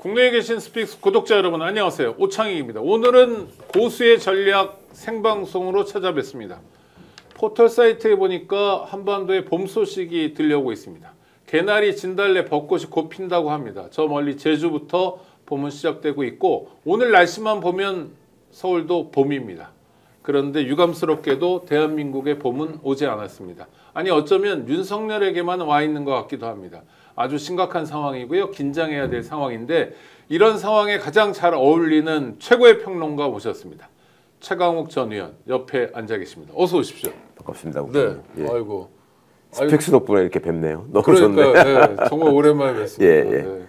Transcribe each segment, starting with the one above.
국내에 계신 스픽스 구독자 여러분 안녕하세요. 오창익입니다. 오늘은 고수의 전략 생방송으로 찾아뵙습니다. 포털 사이트에 보니까 한반도에 봄 소식이 들려오고 있습니다. 개나리, 진달래, 벚꽃이 곧 핀다고 합니다. 저 멀리 제주부터 봄은 시작되고 있고 오늘 날씨만 보면 서울도 봄입니다. 그런데 유감스럽게도 대한민국의 봄은 오지 않았습니다. 아니 어쩌면 윤석열에게만 와 있는 것 같기도 합니다. 아주 심각한 상황이고요. 긴장해야 될 상황인데 이런 상황에 가장 잘 어울리는 최고의 평론가 모셨습니다. 최강욱 전 의원 옆에 앉아 계십니다. 어서 오십시오. 반갑습니다. 네. 예. 아이고. 스펙스 덕분에 이렇게 뵙네요. 너무 그러니까, 좋네. 네, 정말 오랜만에 뵙습니다. 예, 예. 네.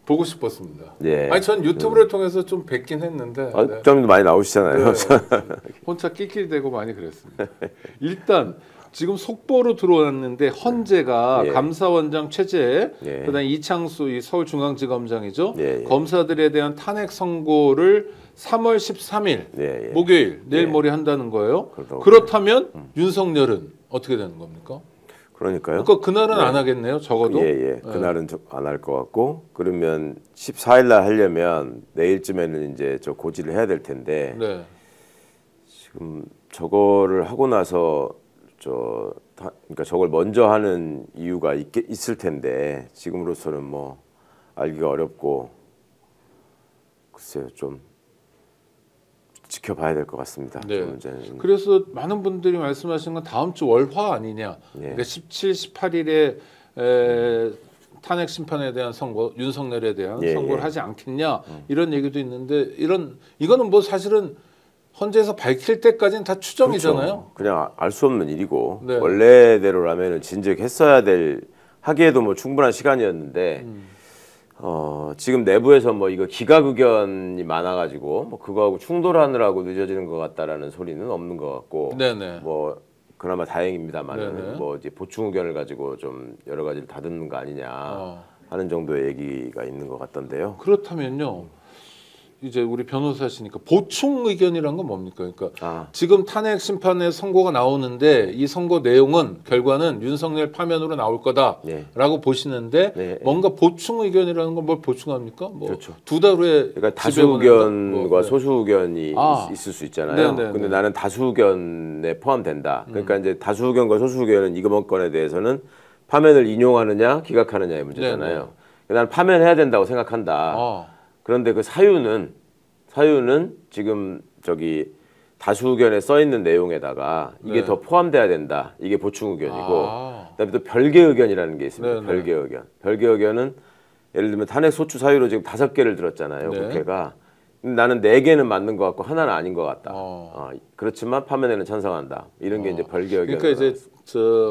보고 싶었습니다. 예. 아니 전 유튜브를 통해서 좀 뵙긴 했는데 네. 좀 많이 나오시잖아요. 네. 혼자 낄낄대고 많이 그랬습니다. 일단 지금 속보로 들어왔는데 헌재가 예. 감사원장 최재, 예. 그다음 이창수 이 서울중앙지검장이죠. 예, 예. 검사들에 대한 탄핵 선고를 3월 13일 예, 예. 목요일 내일 예. 모레 한다는 거예요. 그렇다고 그렇다면 윤석열은 어떻게 되는 겁니까? 그러니까 그날은 안 하겠네요. 적어도. 예. 그날은 안 할 것 같고 그러면 14일 날 하려면 내일쯤에는 이제 저 고지를 해야 될 텐데 네. 지금 저거를 하고 나서 그러니까 저걸 먼저 하는 이유가 있을 텐데 지금으로서는 뭐 알기가 어렵고 글쎄요 좀 지켜봐야 될 것 같습니다. 네. 그 문제는. 그래서 많은 분들이 말씀하시는 건 다음 주 월화 아니냐. 예. 그러니까 17, 18일에 탄핵 심판에 대한 선고, 윤석열에 대한 예, 선고를 예. 하지 않겠냐 이런 얘기도 있는데 이거는 뭐 사실은 헌재에서 밝힐 때까지는 다 추정이잖아요. 그렇죠. 그냥 알 수 없는 일이고 네. 원래대로라면은 진즉했어야 하기에도 뭐 충분한 시간이었는데 지금 내부에서 뭐 이거 기각 의견이 많아가지고 뭐 그거하고 충돌하느라고 늦어지는 것 같다라는 소리는 없는 것 같고 네네. 뭐 그나마 네네. 다행입니다만은 뭐 이제 보충 의견을 가지고 좀 여러 가지를 다듬는 거 아니냐 하는 정도의 얘기가 있는 것 같던데요. 그렇다면요. 이제 우리 변호사시니까 보충 의견이란 건 뭡니까? 그러니까 지금 탄핵 심판의 선고가 나오는데 이 선고 내용은 결과는 윤석열 파면으로 나올 거다라고 네. 보시는데 네. 뭔가 보충 의견이라는 건 뭘 보충합니까? 뭐 그렇죠. 두 달 후에 그러니까 다수 의견과 뭐, 소수 의견이 있을 수 있잖아요. 네네네. 근데 나는 다수 의견에 포함된다. 그러니까 이제 다수 의견과 소수 의견은 이번 건에 대해서는 파면을 인용하느냐 기각하느냐의 문제잖아요. 네네. 나는 파면해야 된다고 생각한다. 그런데 그 사유는 지금 다수 의견에 써 있는 내용에다가 이게 네. 더 포함돼야 된다. 이게 보충 의견이고 그다음에 또 별개 의견이라는 게 있습니다. 네네. 별개 의견. 별개 의견은 예를 들면 탄핵 소추 사유로 지금 5개를 들었잖아요. 네. 국회가. 나는 4개는 맞는 것 같고 하나는 아닌 것 같다. 그렇지만 파면에는 찬성한다. 이런 게 이제 별개 의견. 그러니까 이제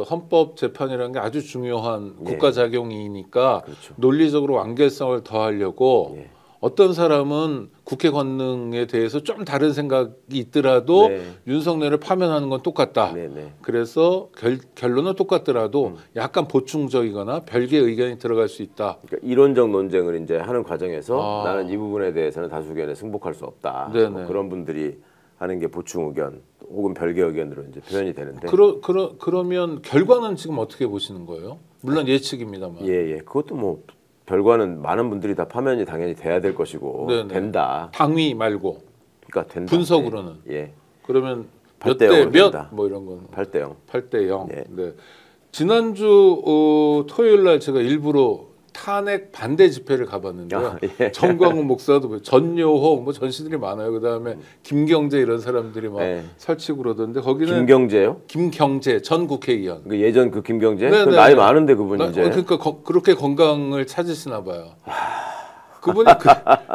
헌법 재판이라는 게 아주 중요한 국가 작용이니까 그렇죠. 논리적으로 완결성을 더하려고 어떤 사람은 국회 권능에 대해서 좀 다른 생각이 있더라도 윤석열을 파면하는 건 똑같다. 그래서 결론은 똑같더라도 약간 보충적이거나 별개 의견이 들어갈 수 있다. 그러니까 이론적 논쟁을 이제 하는 과정에서 나는 이 부분에 대해서는 다수 의견에 승복할 수 없다. 뭐 그런 분들이 하는 게 보충 의견 혹은 별개 의견으로 이제 표현이 되는데. 그러면 결과는 지금 어떻게 보시는 거예요? 물론 예측입니다만. 그것도 뭐 결과는 많은 분들이 다 파면이 당연히 돼야 될 것이고 된다. 당위 말고. 그러니까 된다. 분석으로는. 그러면 몇 대 몇 뭐 이런 건 8대 0. 8대 0. 네. 지난주 토요일 날 제가 일부러 탄핵 반대 집회를 가봤는데요. 정광훈 목사도 전요호 뭐 전시들이 많아요. 그다음에 김경재 이런 사람들이 막 설치고 그러던데 거기는 김경재요? 김경재 전 국회의원. 그 예전 그 김경재? 그 나이 많은데 그분이 이제. 그러니까 그렇게 건강을 찾으시나 봐요. 그분이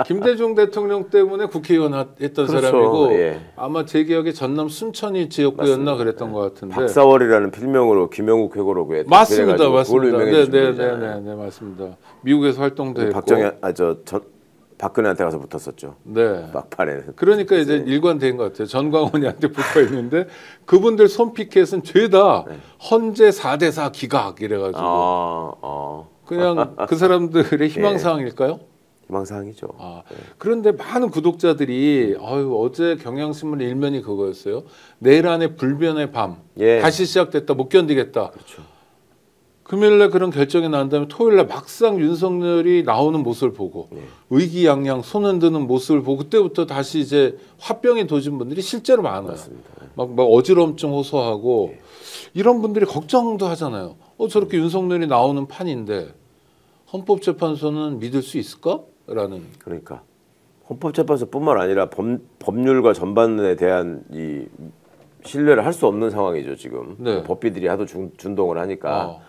김대중 대통령 때문에 국회의원 했던 그렇죠. 사람이고 아마 제 기억에 전남 순천이 지역구였나 그랬던 것 같은데 박사월이라는 필명으로 김영국 회고록에 맞습니다. 네, 맞습니다. 미국에서 활동도 했고 박근혜한테 가서 붙었었죠. 막판에. 그러니까 이제 일관된 것 같아요. 전광훈이한테 붙어 있는데 그분들 손피켓은 죄다 헌재 4대 4 기각 이래가지고 그냥 그 사람들의 희망사항일까요? 희망사항이죠. 그런데 많은 구독자들이 어제 경향신문 일면이 그거였어요. 내일 안에 불변의 밤 다시 시작됐다 못 견디겠다. 그렇죠. 금요일날 그런 결정이 난 다음에 토요일날 막상 윤석열이 나오는 모습을 보고 의기양양 손 흔드는 모습을 보고 그때부터 다시 이제 화병에 도진 분들이 실제로 많아요. 맞습니다. 막 어지럼증 호소하고 이런 분들이 걱정도 하잖아요. 저렇게 윤석열이 나오는 판인데 헌법재판소는 믿을 수 있을까? 라는. 그러니까 헌법재판소뿐만 아니라 법률과 전반에 대한 이 신뢰를 할 수 없는 상황이죠 지금. 네. 법비들이 하도 준동을 하니까. 어.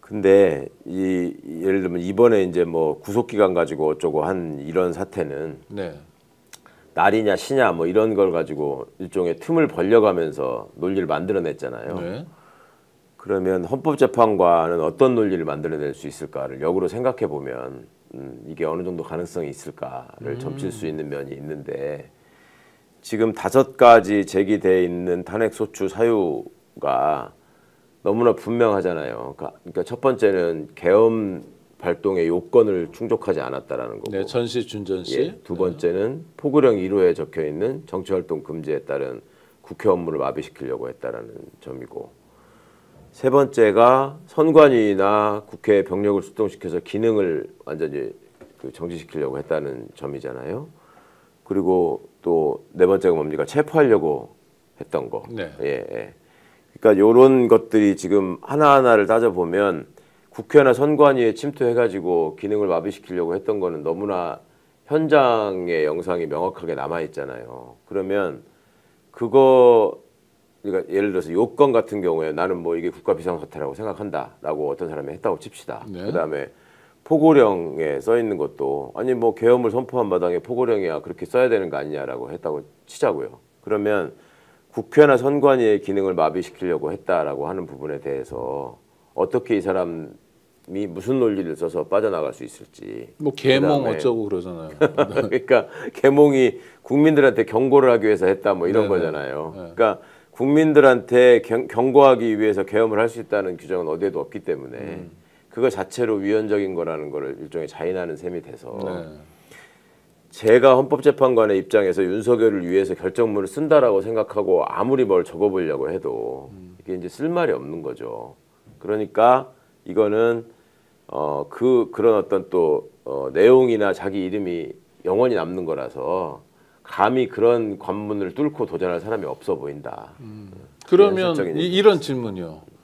근데 예를 들면 이번에 이제 뭐 구속기간 가지고 어쩌고 한 이런 사태는 네. 날이냐 시냐 뭐 이런 걸 가지고 일종의 틈을 벌려가면서 논리를 만들어냈잖아요. 네. 그러면 헌법재판관은 어떤 논리를 만들어낼 수 있을까를 역으로 생각해 보면 이게 어느 정도 가능성이 있을까를 점칠 수 있는 면이 있는데 지금 5가지 제기돼 있는 탄핵소추 사유가 너무나 분명하잖아요. 그러니까 첫 번째는 계엄 발동의 요건을 충족하지 않았다라는 거고. 네, 전시 준전시. 예, 두 번째는 포고령 1호에 적혀 있는 정치활동 금지에 따른 국회 업무를 마비시키려고 했다라는 점이고. 세 번째가 선관위나 국회 병력을 출동시켜서 기능을 완전히 정지시키려고 했다는 점이잖아요. 그리고 또 네 번째가 뭡니까? 체포하려고 했던 거. 네. 예. 그러니까 이런 것들이 지금 하나하나를 따져보면 국회나 선관위에 침투해가지고 기능을 마비시키려고 했던 거는 너무나 현장의 영상이 명확하게 남아있잖아요. 그러면 그거 그러니까 예를 들어서 요건 같은 경우에 나는 뭐 이게 국가 비상사태라고 생각한다라고 어떤 사람이 했다고 칩시다. 네. 그다음에 포고령에 써 있는 것도 아니 뭐 계엄을 선포한 마당에 포고령이야 그렇게 써야 되는 거 아니냐라고 했다고 치자고요. 그러면 국회나 선관위의 기능을 마비시키려고 했다라고 하는 부분에 대해서 어떻게 이 사람이 무슨 논리를 써서 빠져나갈 수 있을지. 뭐 계몽 그다음에 어쩌고 그러잖아요. 그러니까 계몽이 국민들한테 경고를 하기 위해서 했다 뭐 이런 네네. 거잖아요. 네. 그러니까 국민들한테 경고하기 위해서 계엄을 할 수 있다는 규정은 어디에도 없기 때문에 그거 자체로 위헌적인 거라는 거를 일종의 자인하는 셈이 돼서 네. 제가 헌법재판관의 입장에서 윤석열을 위해서 결정문을 쓴다라고 생각하고 아무리 뭘 적어보려고 해도 이게 이제 쓸 말이 없는 거죠. 그러니까 이거는 그런 어떤 또 내용이나 자기 이름이 영원히 남는 거라서 감히 그런 관문을 뚫고 도전할 사람이 없어 보인다. 그러면 현실적인 이런 질문이요.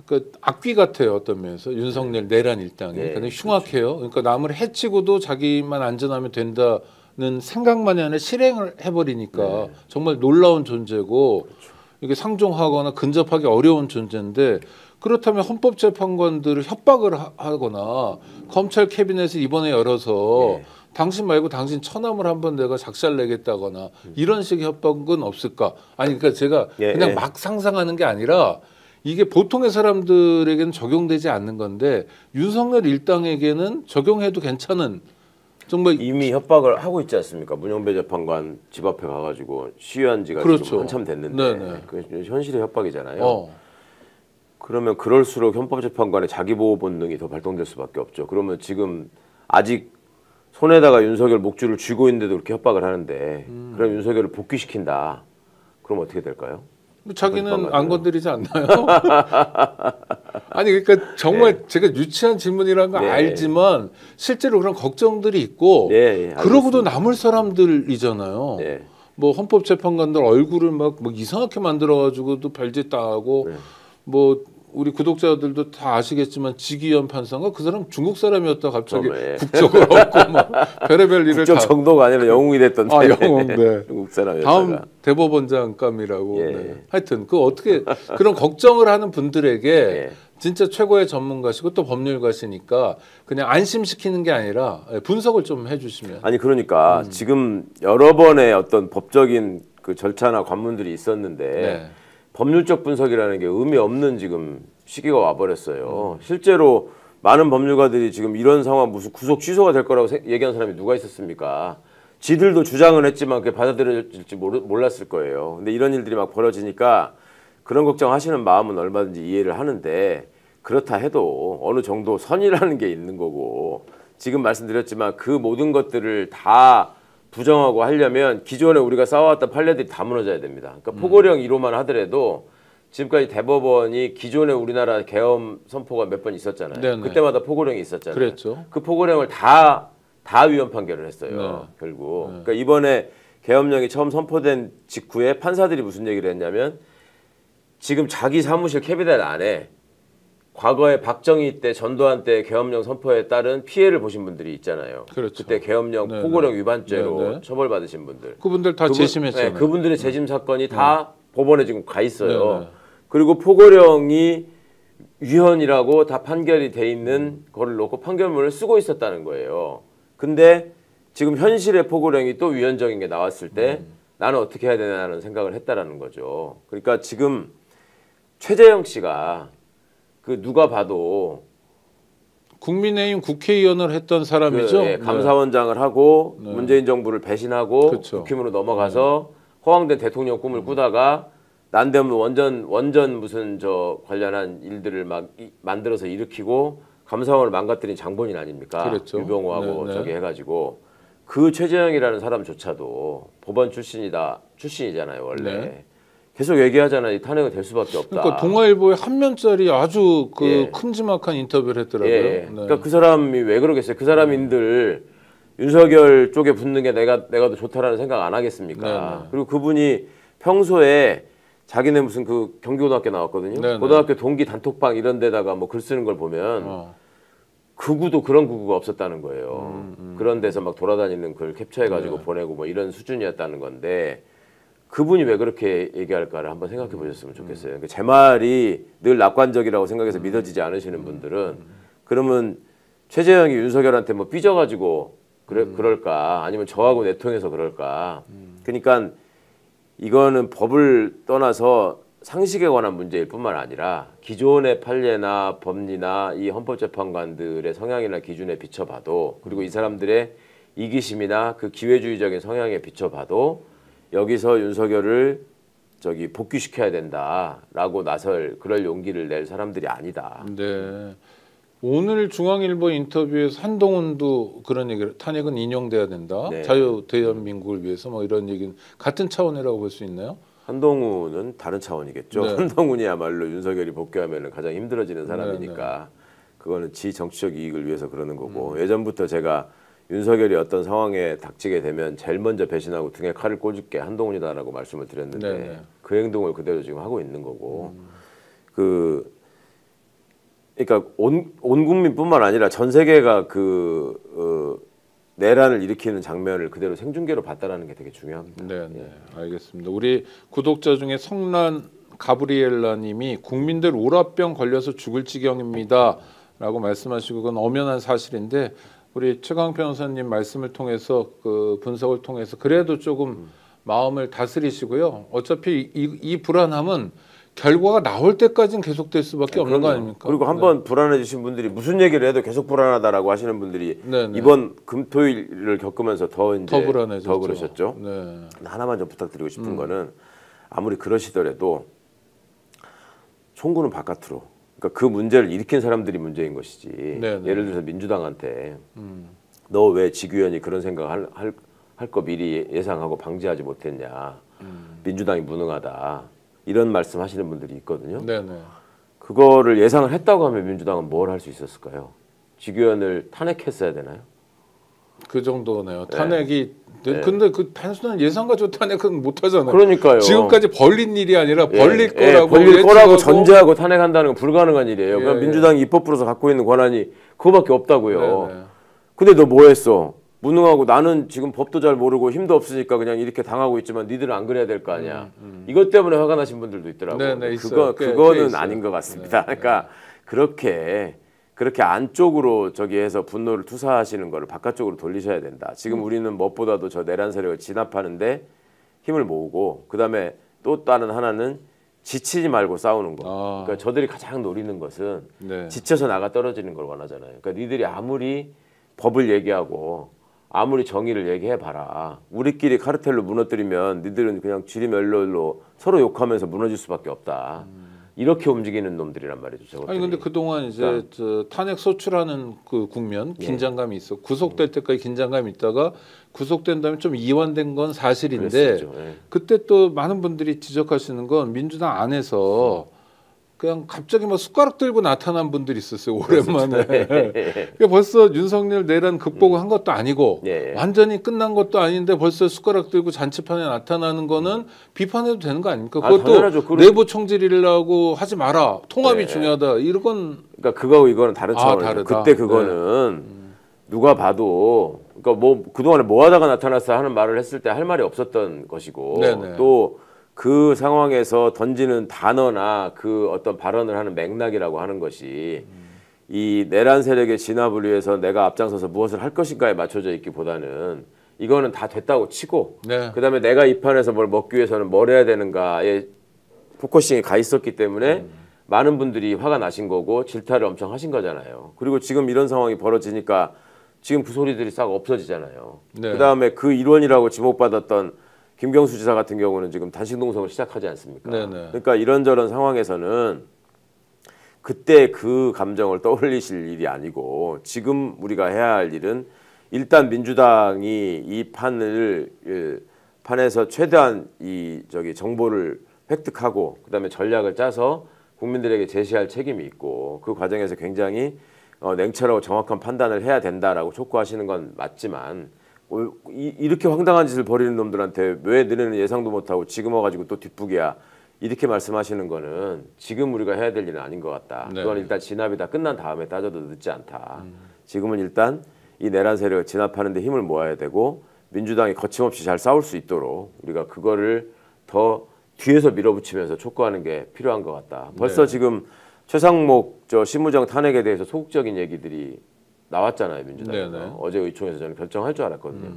그러니까 악귀 같아요 어떤 면에서 윤석열 내란 일당이 네, 근데 흉악해요. 그러니까 남을 해치고도 자기만 안전하면 된다는 생각만이 아니라 실행을 해버리니까 정말 놀라운 존재고 이게 상종하거나 근접하기 어려운 존재인데 그렇다면 헌법재판관들을 협박을 하거나 검찰 캐비넷을 이번에 열어서 당신 말고 당신 처남을 한번 내가 작살내겠다거나 이런 식의 협박은 없을까? 아니 그러니까 제가 그냥 막 상상하는 게 아니라 이게 보통의 사람들에게는 적용되지 않는 건데 윤석열 일당에게는 적용해도 괜찮은 정말 이미 협박을 하고 있지 않습니까? 문영배 재판관 집 앞에 가가지고 시위한 지가 그렇죠. 지금 한참 됐는데 네네. 그 현실의 협박이잖아요. 그러면 그럴수록 헌법재판관의 자기보호 본능이 더 발동될 수밖에 없죠. 그러면 지금 아직 손에다가 윤석열 목줄을 쥐고 있는데도 그렇게 협박을 하는데 그럼 윤석열을 복귀시킨다. 그럼 어떻게 될까요? 자기는 안 건드리지 않나요? 아니 그러니까 정말 제가 유치한 질문이라는 거 알지만 실제로 그런 걱정들이 있고 그러고도 남을 사람들이잖아요. 뭐 헌법재판관들 얼굴을 막 뭐 이상하게 만들어가지고도 별짓 다 하고 뭐 우리 구독자들도 다 아시겠지만 지기현 판사가 그 사람 중국 사람이었다 갑자기 국적을 얻고 막 별의별 일을 국적 정도가 아니라 영웅이 됐던데. 영웅, 네. 중국 사람이었다가. 다음 대법원장감이라고. 네. 하여튼 그 어떻게 그런 걱정을 하는 분들에게 진짜 최고의 전문가시고 또 법률가시니까 그냥 안심시키는 게 아니라 분석을 좀 해주시면. 아니 그러니까 지금 여러 번의 어떤 법적인 그 절차나 관문들이 있었는데 법률적 분석이라는 게 의미 없는 지금 시기가 와버렸어요. 실제로 많은 법률가들이 지금 이런 상황 무슨 구속 취소가 될 거라고 얘기한 사람이 누가 있었습니까? 지들도 주장은 했지만 그게 받아들여질지 몰랐을 거예요. 근데 이런 일들이 막 벌어지니까 그런 걱정하시는 마음은 얼마든지 이해를 하는데 그렇다 해도 어느 정도 선이라는 게 있는 거고 지금 말씀드렸지만 그 모든 것들을 다 부정하고 하려면 기존에 우리가 쌓아왔던 판례들이 다 무너져야 됩니다. 그러니까 포고령 1호만 하더라도 지금까지 대법원이 기존에 우리나라 계엄 선포가 몇 번 있었잖아요. 네네. 그때마다 포고령이 있었잖아요. 그랬죠. 그 포고령을 다 위헌 판결을 했어요. 네. 결국. 그러니까 이번에 계엄령이 처음 선포된 직후에 판사들이 무슨 얘기를 했냐면 지금 자기 사무실 캐비넷 안에 과거에 박정희 때 전두환 때 계엄령 선포에 따른 피해를 보신 분들이 있잖아요. 그렇죠. 그때 계엄령 네네. 포고령 위반죄로 네네. 처벌받으신 분들. 그분들 다 재심했잖아요. 네, 그분들의 재심 사건이 다 법원에 지금 가 있어요. 네네. 그리고 포고령이 위헌이라고 다 판결이 돼 있는 거를 놓고 판결문을 쓰고 있었다는 거예요. 근데 지금 현실의 포고령이 또 위헌적인 게 나왔을 때 나는 어떻게 해야 되나라는 생각을 했다라는 거죠. 그러니까 지금 최재형 씨가 그 누가 봐도 국민의힘 국회의원을 했던 사람이죠. 그, 감사원장을 하고 네. 문재인 정부를 배신하고 그쵸. 국힘으로 넘어가서 허황된 대통령 꿈을 꾸다가 난데없는 원전 무슨 저 관련한 일들을 막 만들어서 일으키고 감사원을 망가뜨린 장본인 아닙니까? 그랬죠. 유병호하고 네, 네. 저기 해가지고 그 최재형이라는 사람조차도 법원 출신이잖아요 원래. 네. 계속 얘기하잖아요. 탄핵은 될 수밖에 없다. 그러니까 동아일보에 한 면짜리 아주 그 예. 큼지막한 인터뷰를 했더라고요. 예. 네. 그러니까 그 사람이 왜 그러겠어요? 그 사람인들 윤석열 쪽에 붙는 게 내가 더 좋다라는 생각 안 하겠습니까? 네네. 그리고 그분이 평소에 자기네 무슨 그 경기고등학교 나왔거든요. 네네. 고등학교 동기 단톡방 이런 데다가 뭐 글 쓰는 걸 보면 극우도 그런 극우가 없었다는 거예요. 그런 데서 막 돌아다니는 글 캡처해가지고 네. 보내고 뭐 이런 수준이었다는 건데 그분이 왜 그렇게 얘기할까를 한번 생각해 보셨으면 좋겠어요. 그러니까 제 말이 늘 낙관적이라고 생각해서 믿어지지 않으시는 분들은 그러면 최재형이 윤석열한테 뭐 삐져가지고 그럴까 아니면 저하고 내통해서 그럴까. 그러니까 이거는 법을 떠나서 상식에 관한 문제일 뿐만 아니라 기존의 판례나 법리나 이 헌법재판관들의 성향이나 기준에 비춰봐도 그리고 이 사람들의 이기심이나 그 기회주의적인 성향에 비춰봐도 여기서 윤석열을 저기 복귀시켜야 된다라고 나설 그럴 용기를 낼 사람들이 아니다. 네. 오늘 중앙일보 인터뷰에서 한동훈도 그런 얘기를 탄핵은 인용돼야 된다. 네. 자유대한민국을 위해서 뭐 이런 얘기는 같은 차원이라고 볼 수 있나요? 한동훈은 다른 차원이겠죠. 네. 한동훈이야말로 윤석열이 복귀하면 가장 힘들어지는 사람이니까 그거는 지 정치적 이익을 위해서 그러는 거고 예전부터 제가 윤석열이 어떤 상황에 닥치게 되면 제일 먼저 배신하고 등에 칼을 꽂을게 한동훈이다라고 말씀을 드렸는데 네네. 그 행동을 그대로 지금 하고 있는 거고 그러니까 온 국민뿐만 아니라 전 세계가 내란을 일으키는 장면을 그대로 생중계로 봤다라는 게 되게 중요합니다. 네, 네. 알겠습니다. 우리 구독자 중에 성란 가브리엘라님이 국민들 오라병 걸려서 죽을 지경입니다라고 말씀하시고 그건 엄연한 사실인데 우리 최강 변호사님 말씀을 통해서 그 분석을 통해서 그래도 조금 마음을 다스리시고요. 어차피 이 불안함은 결과가 나올 때까지는 계속될 수밖에 없는 거 아닙니까? 그리고 한번 불안해지신 분들이 무슨 얘기를 해도 계속 불안하다라고 하시는 분들이 네네. 이번 금토일을 겪으면서 더 이제 더 불안해졌죠. 더 그러셨죠. 네. 하나만 좀 부탁드리고 싶은 거는 아무리 그러시더라도 총구는 바깥으로. 그러니까 그 문제를 일으킨 사람들이 문제인 것이지. 네네. 예를 들어서 민주당한테 너 왜 지규현이 그런 생각 할 거 미리 예상하고 방지하지 못했냐. 민주당이 무능하다. 이런 말씀하시는 분들이 있거든요. 네네. 그거를 예상을 했다고 하면 민주당은 뭘 할 수 있었을까요? 지규현을 탄핵했어야 되나요? 그 정도네요. 탄핵이 근데 그 단순한 예상 가지고 탄핵은 못 하잖아요. 그러니까요. 지금까지 벌린 일이 아니라 벌릴 예, 거라고 벌릴 거라고 예측하고. 전제하고 탄핵한다는 건 불가능한 일이에요. 그러니까 예. 민주당이 입법부로서 갖고 있는 권한이 그거밖에 없다고요. 네네. 근데 너 뭐 했어? 무능하고 나는 지금 법도 잘 모르고 힘도 없으니까 그냥 이렇게 당하고 있지만 니들은 안 그래야 될 거 아니야. 이것 때문에 화가 나신 분들도 있더라고요. 네네, 있어요. 그거는 꽤 있어요. 아닌 것 같습니다. 그러니까 그렇게 안쪽으로 저기 해서 분노를 투사하시는 거를 바깥쪽으로 돌리셔야 된다. 지금 우리는 무엇보다도 저 내란 세력을 진압하는데 힘을 모으고 그다음에 또 다른 하나는 지치지 말고 싸우는 거. 그러니까 저들이 가장 노리는 것은 네. 지쳐서 나가 떨어지는 걸 원하잖아요. 그러니까 니들이 아무리 법을 얘기하고 아무리 정의를 얘기해봐라. 우리끼리 카르텔로 무너뜨리면 니들은 그냥 지리멸렬로 서로 욕하면서 무너질 수밖에 없다. 이렇게 움직이는 놈들이란 말이죠. 저것들이. 아니 근데 그동안 이제 그러니까. 저 탄핵 소추라는 그 국면 긴장감이 있어. 구속될 때까지 긴장감이 있다가 구속된 다음에 좀 이완된 건 사실인데 그랬었죠. 예. 그때 또 많은 분들이 지적하시는 건 민주당 안에서 그냥 갑자기 막 숟가락 들고 나타난 분들이 있었어요. 오랜만에. 그러니까 벌써 윤석열 내란 극복을 한 것도 아니고 예, 예. 완전히 끝난 것도 아닌데 벌써 숟가락 들고 잔치판에 나타나는 거는 비판해도 되는 거 아닙니까? 아, 그것도 당연하죠. 내부 총질이라고 하지 마라. 통합이 예. 중요하다. 이건 그러니까 그거하고 이거는 다른 아, 차원이죠. 다르다. 그때 그거는 누가 봐도 그러니까 뭐 그동안에 뭐 하다가 나타났어 하는 말을 했을 때 할 말이 없었던 것이고 네네. 또 그 상황에서 던지는 단어나 그 어떤 발언을 하는 맥락이라고 하는 것이 이 내란 세력의 진압을 위해서 내가 앞장서서 무엇을 할 것인가에 맞춰져 있기보다는 이거는 다 됐다고 치고 네. 그다음에 내가 이 판에서 뭘 먹기 위해서는 뭘 해야 되는가에 포커싱이 가 있었기 때문에 많은 분들이 화가 나신 거고 질타를 엄청 하신 거잖아요. 그리고 지금 이런 상황이 벌어지니까 지금 그 소리들이 싹 없어지잖아요. 네. 그다음에 그 일원이라고 지목받았던 김경수 지사 같은 경우는 지금 단식 농성을 시작하지 않습니까? 네네. 그러니까 이런저런 상황에서는 그때 그 감정을 떠올리실 일이 아니고 지금 우리가 해야 할 일은 일단 민주당이 이 판에서 최대한 이 정보를 획득하고 그다음에 전략을 짜서 국민들에게 제시할 책임이 있고 그 과정에서 굉장히 냉철하고 정확한 판단을 해야 된다라고 촉구하시는 건 맞지만 이렇게 황당한 짓을 벌이는 놈들한테 왜 너네는 예상도 못하고 지금 와가지고 또 뒷북이야 이렇게 말씀하시는 거는 지금 우리가 해야 될 일은 아닌 것 같다. 네. 그건 일단 진압이 다 끝난 다음에 따져도 늦지 않다. 지금은 일단 이 내란 세력을 진압하는 데 힘을 모아야 되고 민주당이 거침없이 잘 싸울 수 있도록 우리가 그거를 더 뒤에서 밀어붙이면서 촉구하는 게 필요한 것 같다. 벌써 네. 지금 최상목 심우정 탄핵에 대해서 소극적인 얘기들이 나왔잖아요. 민주당에서. 네네. 어제 의총에서 저는 결정할 줄 알았거든요.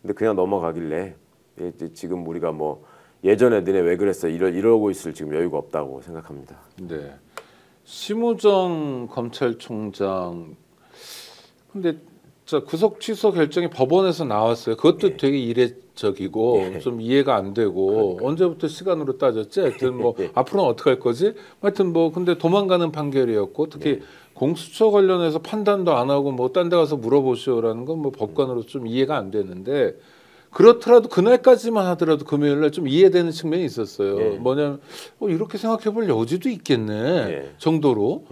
근데 그냥 넘어가길래 이제 지금 우리가 뭐 예전에 너네 왜 그랬어 이러고 있을 지금 여유가 없다고 생각합니다. 네. 심우정 검찰총장 근데 자 구속 취소 결정이 법원에서 나왔어요. 그것도 되게 이례적이고 좀 이해가 안 되고 언제부터 시간으로 따졌지? 하여튼 뭐 앞으로는 어떻게 할 거지? 하여튼 뭐 근데 도망가는 판결이었고 특히 공수처 관련해서 판단도 안 하고 뭐 딴 데 가서 물어보시오라는 건 뭐 법관으로 좀 이해가 안 되는데 그렇더라도 그날까지만 하더라도 금요일 날 좀 이해되는 측면이 있었어요. 뭐냐면 이렇게 생각해 볼 여지도 있겠네 정도로.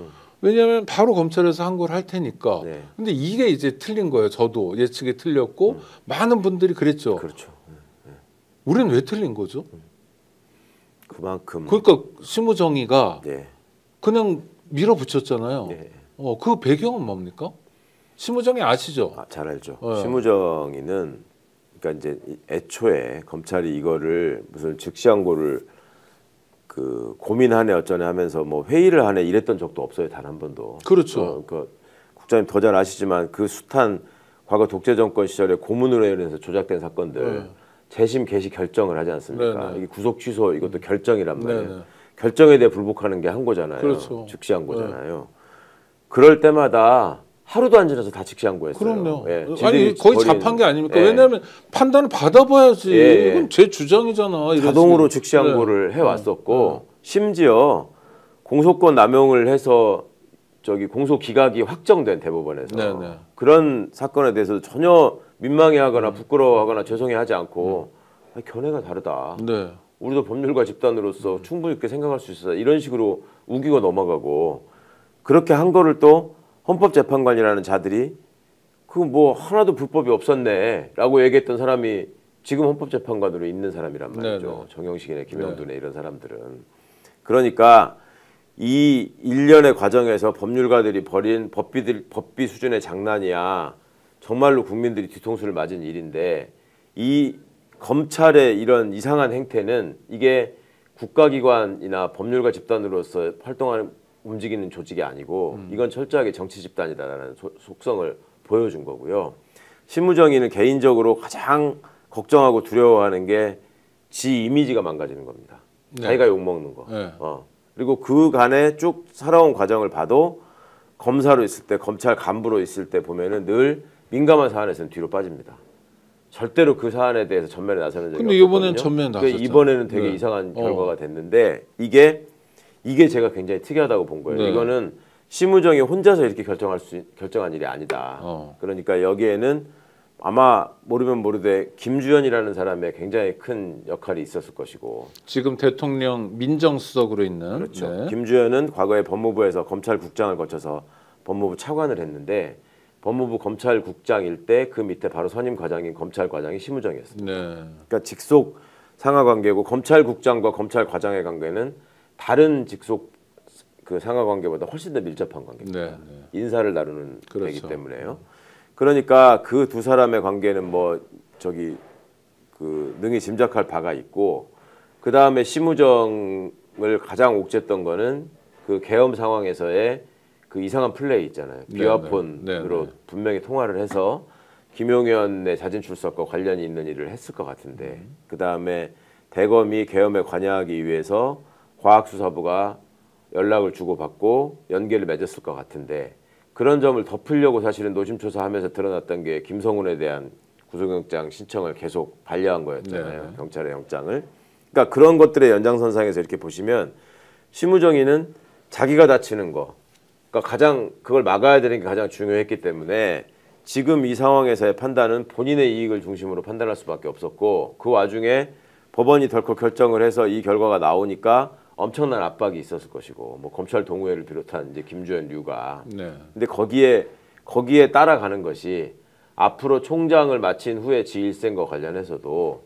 왜냐하면 바로 검찰에서 항고를 할 테니까. 근데 이게 이제 틀린 거예요. 저도 예측이 틀렸고 많은 분들이 그랬죠. 그렇죠. 우리는 왜 틀린 거죠? 그만큼 그러니까 심우정이가 네. 그냥 밀어붙였잖아요. 네. 그 배경은 뭡니까? 심우정이 아시죠? 잘 알죠. 네. 심우정이는 그러니까 이제 애초에 검찰이 이거를 무슨 즉시항고를 그 고민하네 어쩌네 하면서 뭐 회의를 하네 이랬던 적도 없어요. 단 한 번도. 그렇죠. 국장님 더 잘 아시지만 그 숱한 과거 독재 정권 시절에 고문으로 인해서 조작된 사건들 재심 개시 결정을 하지 않습니까? 네네. 이게 구속 취소 이것도 결정이란 말이에요. 네네. 결정에 대해 불복하는 게 항고잖아요. 그렇죠. 즉시항고잖아요. 그럴 때마다 하루도 안 지나서 다 즉시항고했어요. 그럼요. 예, 아니 거의 자판기 아닙니까? 예. 왜냐하면 판단을 받아봐야지. 예. 이건 제 주장이잖아. 자동으로 즉시항고를 해왔었고 심지어 공소권 남용을 해서 공소 기각이 확정된 대법원에서 네네. 그런 사건에 대해서 전혀 민망해하거나 부끄러워하거나 죄송해하지 않고 견해가 다르다. 네. 우리도 법률가 집단으로서 충분히 그렇게 생각할 수 있어. 이런 식으로 우기고 넘어가고 그렇게 한 거를 또 헌법재판관이라는 자들이 그거 뭐 하나도 불법이 없었네라고 얘기했던 사람이 지금 헌법재판관으로 있는 사람이란 말이죠. 네네. 정영식이네, 김영두네 이런 사람들은. 그러니까 이 일련의 과정에서 법률가들이 벌인 법비 수준의 장난이야. 정말로 국민들이 뒤통수를 맞은 일인데 이 검찰의 이런 이상한 행태는 이게 국가기관이나 법률가 집단으로서 활동하는 움직이는 조직이 아니고 이건 철저하게 정치 집단이다라는 속성을 보여준 거고요. 심우정이는 개인적으로 가장 걱정하고 두려워하는 게 지 이미지가 망가지는 겁니다. 네. 자기가 욕먹는 거. 네. 그리고 그간에 쭉 살아온 과정을 봐도 검사로 있을 때, 검찰 간부로 있을 때 보면은 늘 민감한 사안에서는 뒤로 빠집니다. 절대로 그 사안에 대해서 전면에 나서는 적이 근데 없었거든요. 이번엔 전면에 나섰죠. 이번에는 되게 이상한 결과가 됐는데 이게 이게 제가 굉장히 특이하다고 본 거예요. 네. 이거는 심우정이 혼자서 이렇게 결정한 일이 아니다. 그러니까 여기에는 아마 모르면 모르되 김주현이라는 사람의 굉장히 큰 역할이 있었을 것이고 지금 대통령 민정수석으로 있는 그렇죠. 네. 김주현은 과거에 법무부에서 검찰국장을 거쳐서 법무부 차관을 했는데 법무부 검찰국장일 때 그 밑에 바로 선임 과장인 검찰과장이 심우정이었습니다. 네. 그러니까 직속 상하 관계고 검찰국장과 검찰과장의 관계는 다른 직속 그 상하 관계보다 훨씬 더 밀접한 관계입니다. 네, 네. 인사를 다루는 그렇죠. 데기 때문에요. 그러니까 그 두 사람의 관계는 뭐 저기 그 능히 짐작할 바가 있고 그 다음에 심우정을 가장 옥죄했던 거는 그 계엄 상황에서의 그 이상한 플레이 있잖아요. 네, 비화폰으로 네, 네. 분명히 통화를 해서 김용현의 자진 출석과 관련이 있는 일을 했을 것 같은데 그 다음에 대검이 계엄에 관여하기 위해서 과학수사부가 연락을 주고받고 연계를 맺었을 것 같은데 그런 점을 덮으려고 사실은 노심초사하면서 드러났던 게 김성훈에 대한 구속영장 신청을 계속 반려한 거였잖아요. 네. 경찰의 영장을. 그러니까 그런 것들의 연장선상에서 이렇게 보시면 심우정이는 자기가 다치는 거 그러니까 가장 그걸 막아야 되는 게 가장 중요했기 때문에 지금 이 상황에서의 판단은 본인의 이익을 중심으로 판단할 수밖에 없었고 그 와중에 법원이 덜컥 결정을 해서 이 결과가 나오니까 엄청난 압박이 있었을 것이고 뭐 검찰 동호회를 비롯한 이제 김주현 류가 네. 근데 거기에 따라가는 것이 앞으로 총장을 마친 후에 지일생과 관련해서도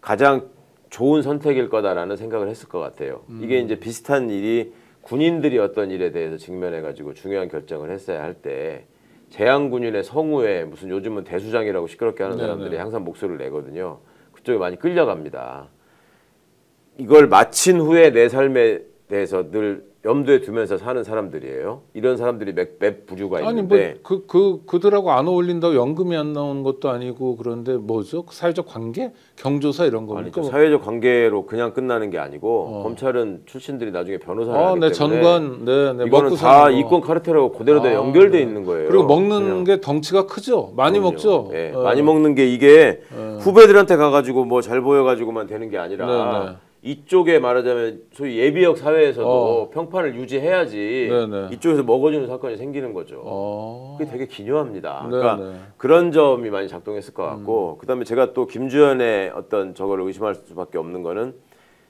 가장 좋은 선택일 거다라는 생각을 했을 것 같아요. 이게 이제 비슷한 일이 군인들이 어떤 일에 대해서 직면해 가지고 중요한 결정을 했어야 할 때 재향군인의 성우에 무슨 요즘은 대수장이라고 시끄럽게 하는 사람들이 네네. 항상 목소리를 내거든요. 그쪽에 많이 끌려갑니다. 이걸 마친 후에 내 삶에 대해서 늘 염두에 두면서 사는 사람들이에요. 이런 사람들이 몇 부류가 아니 있는데 뭐 그들하고 안 어울린다고 연금이 안 나오는 것도 아니고 그런데 뭐죠? 사회적 관계, 경조사 이런 겁니까? 아니죠. 사회적 관계로 그냥 끝나는 게 아니고 검찰은 출신들이 나중에 변호사를 하기 네, 때문에 전관, 네, 네, 이거는 먹고 다 사는 거. 이권 카르텔하고 그대로 다 연결돼 있는 거예요. 그리고 먹는 그냥. 게 덩치가 크죠. 많이 그럼요. 먹죠. 예, 많이 먹는 게 이게 후배들한테 가가지고 뭐 잘 보여가지고만 되는 게 아니라 네, 네. 이쪽에 말하자면 소위 예비역 사회에서도 평판을 유지해야지 네. 이쪽에서 먹어주는 사건이 생기는 거죠. 그게 되게 기묘합니다. 네, 그러니까 네. 그런 점이 많이 작동했을 것 같고 그다음에 제가 또 김주현의 어떤 저거를 의심할 수밖에 없는 거는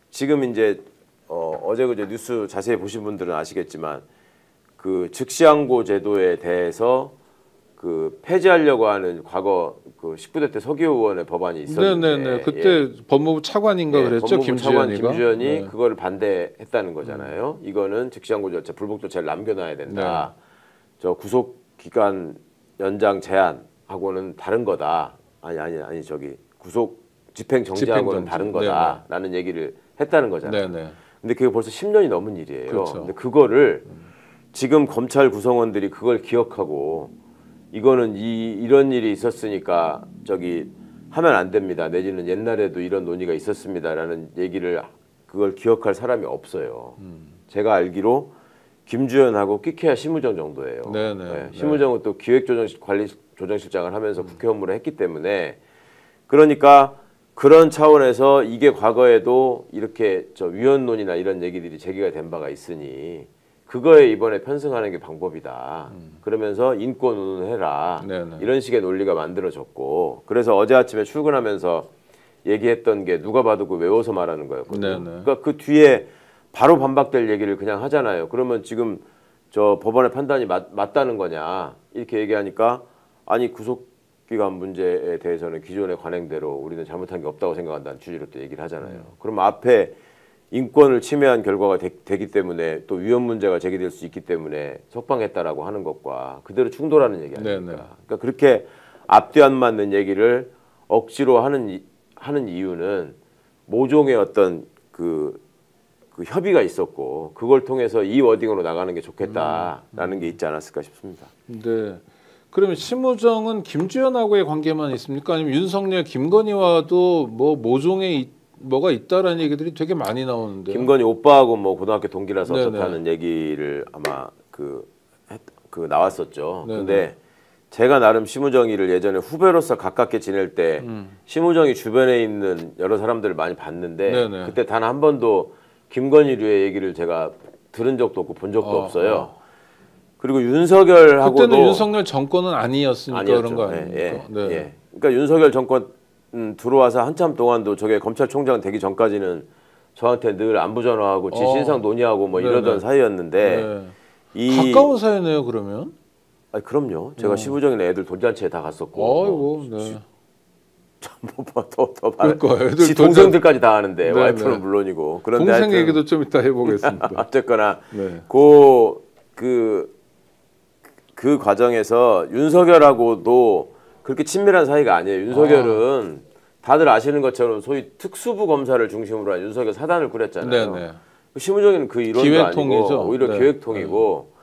지금 이제 어제 그제 뉴스 자세히 보신 분들은 아시겠지만 그 즉시항고 제도에 대해서 그 폐지하려고 하는 과거 그 19대 때 서기호 의원의 법안이 있었는데 네네네. 그때 법무부 차관인가 그랬죠. 법무부 차관 김주현이가. 김주현이 네. 그거를 반대했다는 거잖아요. 이거는 즉시항고 절차, 불복 조치를 남겨놔야 된다. 저 구속 기간 연장 제한하고는 다른 거다. 아니 저기 구속 집행 정지하고는 집행정지. 다른 거다라는 얘기를 했다는 거잖아요. 네네. 근데 그게 벌써 10년이 넘은 일이에요. 그렇죠. 근데 그거를 지금 검찰 구성원들이 그걸 기억하고 이거는 이런 일이 있었으니까 저기 하면 안 됩니다. 내지는 옛날에도 이런 논의가 있었습니다라는 얘기를 그걸 기억할 사람이 없어요. 제가 알기로 김주현하고 끼케야 심우정 정도예요. 네네. 네, 심우정은 또 기획조정실장을 하면서 국회 업무를 했기 때문에 그러니까 그런 차원에서 이게 과거에도 이렇게 저 위헌론이나 이런 얘기들이 제기가 된 바가 있으니 그거에 이번에 편승하는 게 방법이다. 그러면서 인권 운운해라. 네네. 이런 식의 논리가 만들어졌고 그래서 어제 아침에 출근하면서 얘기했던 게 누가 봐도 그 외워서 말하는 거였거든요. 네네. 그러니까 그 뒤에 바로 반박될 얘기를 그냥 하잖아요. 그러면 지금 저 법원의 판단이 맞다는 거냐 이렇게 얘기하니까 아니 구속기간 문제에 대해서는 기존의 관행대로 우리는 잘못한 게 없다고 생각한다는 취지로 또 얘기를 하잖아요. 그럼 앞에 인권을 침해한 결과가 되기 때문에 또 위헌 문제가 제기될 수 있기 때문에 석방했다라고 하는 것과 그대로 충돌하는 얘기 아닙니까? 네네. 그러니까 그렇게 앞뒤 안 맞는 얘기를 억지로 하는 이유는 모종의 어떤 그 협의가 있었고 그걸 통해서 이 워딩으로 나가는 게 좋겠다라는 게 있지 않았을까 싶습니다. 네. 그러면 심우정은 김주현하고의 관계만 있습니까? 아니면 윤석열, 김건희와도 뭐 모종의 뭐가 있다라는 얘기들이 되게 많이 나오는데. 김건희 오빠하고 뭐 고등학교 동기라서 네네. 어떻다는 얘기를 아마 그 나왔었죠. 네네. 근데 제가 나름 심우정이를 예전에 후배로서 가깝게 지낼 때 심우정이 주변에 있는 여러 사람들을 많이 봤는데 네네. 그때 단 한 번도 김건희류의 얘기를 제가 들은 적도 없고 본 적도 없어요. 그리고 윤석열하고도 그때는 윤석열 정권은 아니었으니까 그런 거 아닙니까? 예. 그러니까 윤석열 정권 들어와서 한참 동안도 저게 검찰총장 되기 전까지는 저한테 늘 안부 전화하고 지 신상 논의하고 뭐 이러던 사이였는데 가까운 사이네요 그러면. 아 그럼요. 제가 시부정이나 애들 돌잔치에 다 갔었고. 아이고, 네. 더 그러니까 애들 지 동생들까지 다 하는데 와이프는 물론이고. 그런데 동생 하여튼 얘기도 좀 이따 해보겠습니다. 어쨌거나 네. 그 과정에서 윤석열하고도 그렇게 친밀한 사이가 아니에요. 윤석열은 다들 아시는 것처럼 소위 특수부 검사를 중심으로 한 윤석열 사단을 꾸렸잖아요. 네네. 심우정이는 그 이론도 기획통이죠. 아니고 오히려 기획통이고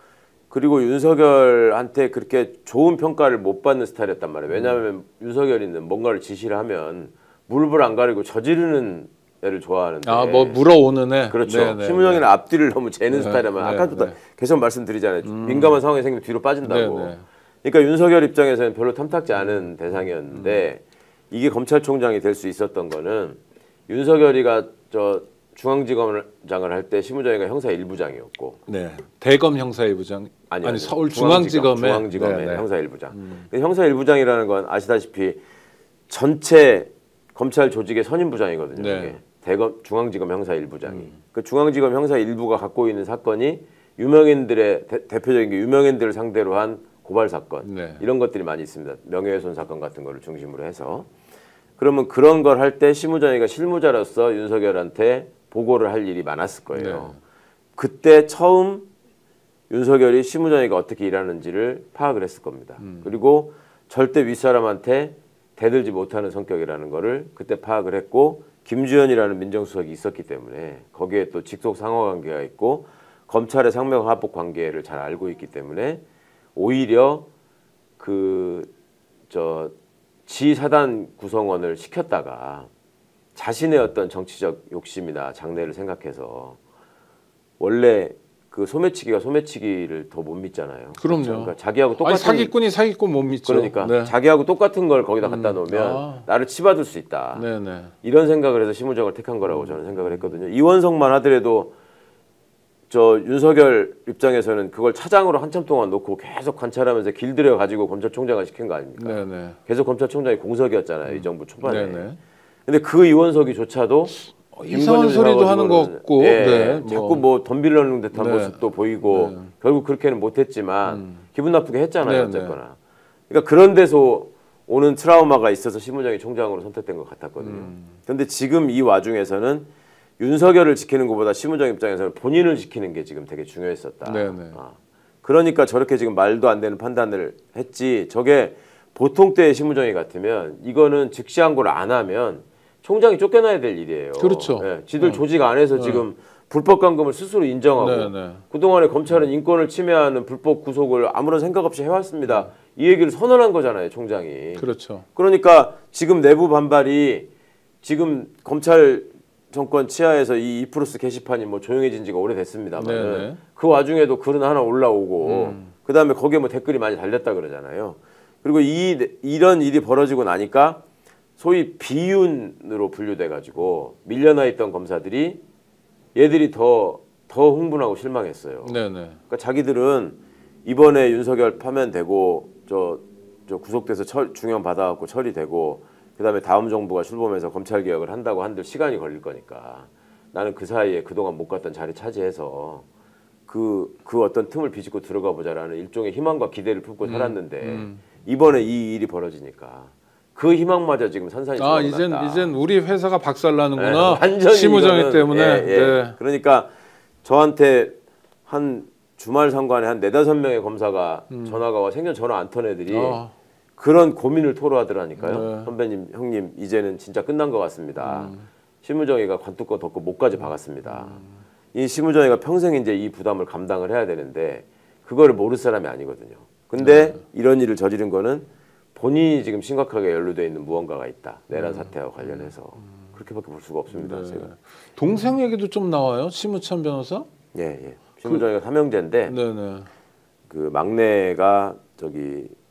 그리고 윤석열한테 그렇게 좋은 평가를 못 받는 스타일이었단 말이에요. 왜냐하면 윤석열이는 뭔가를 지시를 하면 물불 안 가리고 저지르는 애를 좋아하는데 뭐 물어오는 애. 그렇죠. 네네. 심우정이는 앞뒤를 너무 재는 스타일이면 아까도 계속 말씀드리잖아요. 민감한 상황이 생기면 뒤로 빠진다고. 네네. 그러니까 윤석열 입장에서는 별로 탐탁지 않은 대상이었는데 이게 검찰총장이 될 수 있었던 거는 윤석열이가 중앙지검장을 할 때 심우정이가 형사 1부장이었고 네. 대검 형사 1부장 아니 서울 중앙지검의 형사 1부장. 형사 1부장이라는 건 아시다시피 전체 검찰 조직의 선임부장이거든요. 네. 이게. 대검 중앙지검 형사 1부장이. 그 중앙지검 형사 1부가 갖고 있는 사건이 유명인들의 대표적인 게 유명인들을 상대로 한 고발 사건 이런 것들이 많이 있습니다. 명예훼손 사건 같은 거를 중심으로 해서 그러면 그런 걸 할 때 심우정이가 실무자로서 윤석열한테 보고를 할 일이 많았을 거예요. 그때 처음 윤석열이 심우정이가 어떻게 일하는지를 파악을 했을 겁니다. 그리고 절대 윗사람한테 대들지 못하는 성격이라는 거를 그때 파악을 했고 김주현이라는 민정수석이 있었기 때문에 거기에 또 직속 상호관계가 있고 검찰의 상명하복 관계를 잘 알고 있기 때문에 오히려 지사단 구성원을 시켰다가 자신의 어떤 정치적 욕심이나 장래를 생각해서 원래 그 소매치기가 소매치기를 더 못 믿잖아요. 그럼요. 그러니까 자기하고 똑같은 사기꾼이 사기꾼 못 믿죠. 그러니까 자기하고 똑같은 걸 거기다 갖다 놓으면 나를 치받을 수 있다. 이런 생각을 해서 심우정을 택한 거라고 저는 생각을 했거든요. 이원석만 하더라도 윤석열 입장에서는 그걸 차장으로 한참 동안 놓고 계속 관찰하면서 길들여 가지고 검찰총장을 시킨 거 아닙니까? 계속 검찰총장이 공석이었잖아요. 이 정부 초반에. 근데 그 이원석이조차도 이상한 소리도 하는 것 같고 자꾸 뭐 덤빌려는 듯한 모습도 보이고 결국 그렇게는 못했지만 기분 나쁘게 했잖아요. 어쨌거나. 그러니까 그런 데서 오는 트라우마가 있어서 심우정이 총장으로 선택된 것 같았거든요. 그런데 지금 이 와중에서는 윤석열을 지키는 것보다 심우정 입장에서는 본인을 지키는 게 지금 되게 중요했었다. 그러니까 저렇게 지금 말도 안 되는 판단을 했지. 저게 보통 때의 심우정이 같으면 이거는 즉시항고를 안 하면 총장이 쫓겨나야 될 일이에요. 그렇죠. 지들 조직 안에서 지금 불법 감금을 스스로 인정하고 그동안에 검찰은 인권을 침해하는 불법 구속을 아무런 생각 없이 해왔습니다. 이 얘기를 선언한 거잖아요. 총장이. 그렇죠. 그러니까 지금 내부 반발이 지금 검찰 정권 치하에서 이 이프로스 게시판이 뭐 조용해진 지가 오래됐습니다만 그 와중에도 글은 하나 올라오고 그다음에 거기에 뭐 댓글이 많이 달렸다 그러잖아요. 그리고 이런 일이 벌어지고 나니까 소위 비윤으로 분류돼 가지고 밀려나 있던 검사들이 얘들이 더 흥분하고 실망했어요. 그러니까 자기들은 이번에 윤석열 파면되고 저 구속돼서 중형 받아갖고 처리되고 그다음에 다음 정부가 출범해서 검찰 개혁을 한다고 한들 시간이 걸릴 거니까 나는 그 사이에 그동안 못 갔던 자리 차지해서 그 어떤 틈을 비집고 들어가 보자라는 일종의 희망과 기대를 품고 살았는데 이번에 이 일이 벌어지니까 그 희망마저 지금 산산이 들어갔다. 이젠 우리 회사가 박살나는구나. 완전히 심우정이 때문에. 그러니까 저한테 한 주말 상관에 한 4-5명의 검사가 전화가 와 생전 전화 안 턴 애들이 그런 고민을 토로하더라니까요. 선배님, 형님 이제는 진짜 끝난 것 같습니다. 심우정이가 관뚜껑 덮고 목까지 박았습니다. 이 심우정이가 평생 이제 이 부담을 감당을 해야 되는데 그거를 모를 사람이 아니거든요. 근데 이런 일을 저지른 거는 본인이 지금 심각하게 연루되어 있는 무언가가 있다. 내란 사태와 관련해서. 그렇게밖에 볼 수가 없습니다. 제가. 동생 얘기도 좀 나와요? 심우찬 변호사? 예. 심우정이가 삼형제인데 그 막내가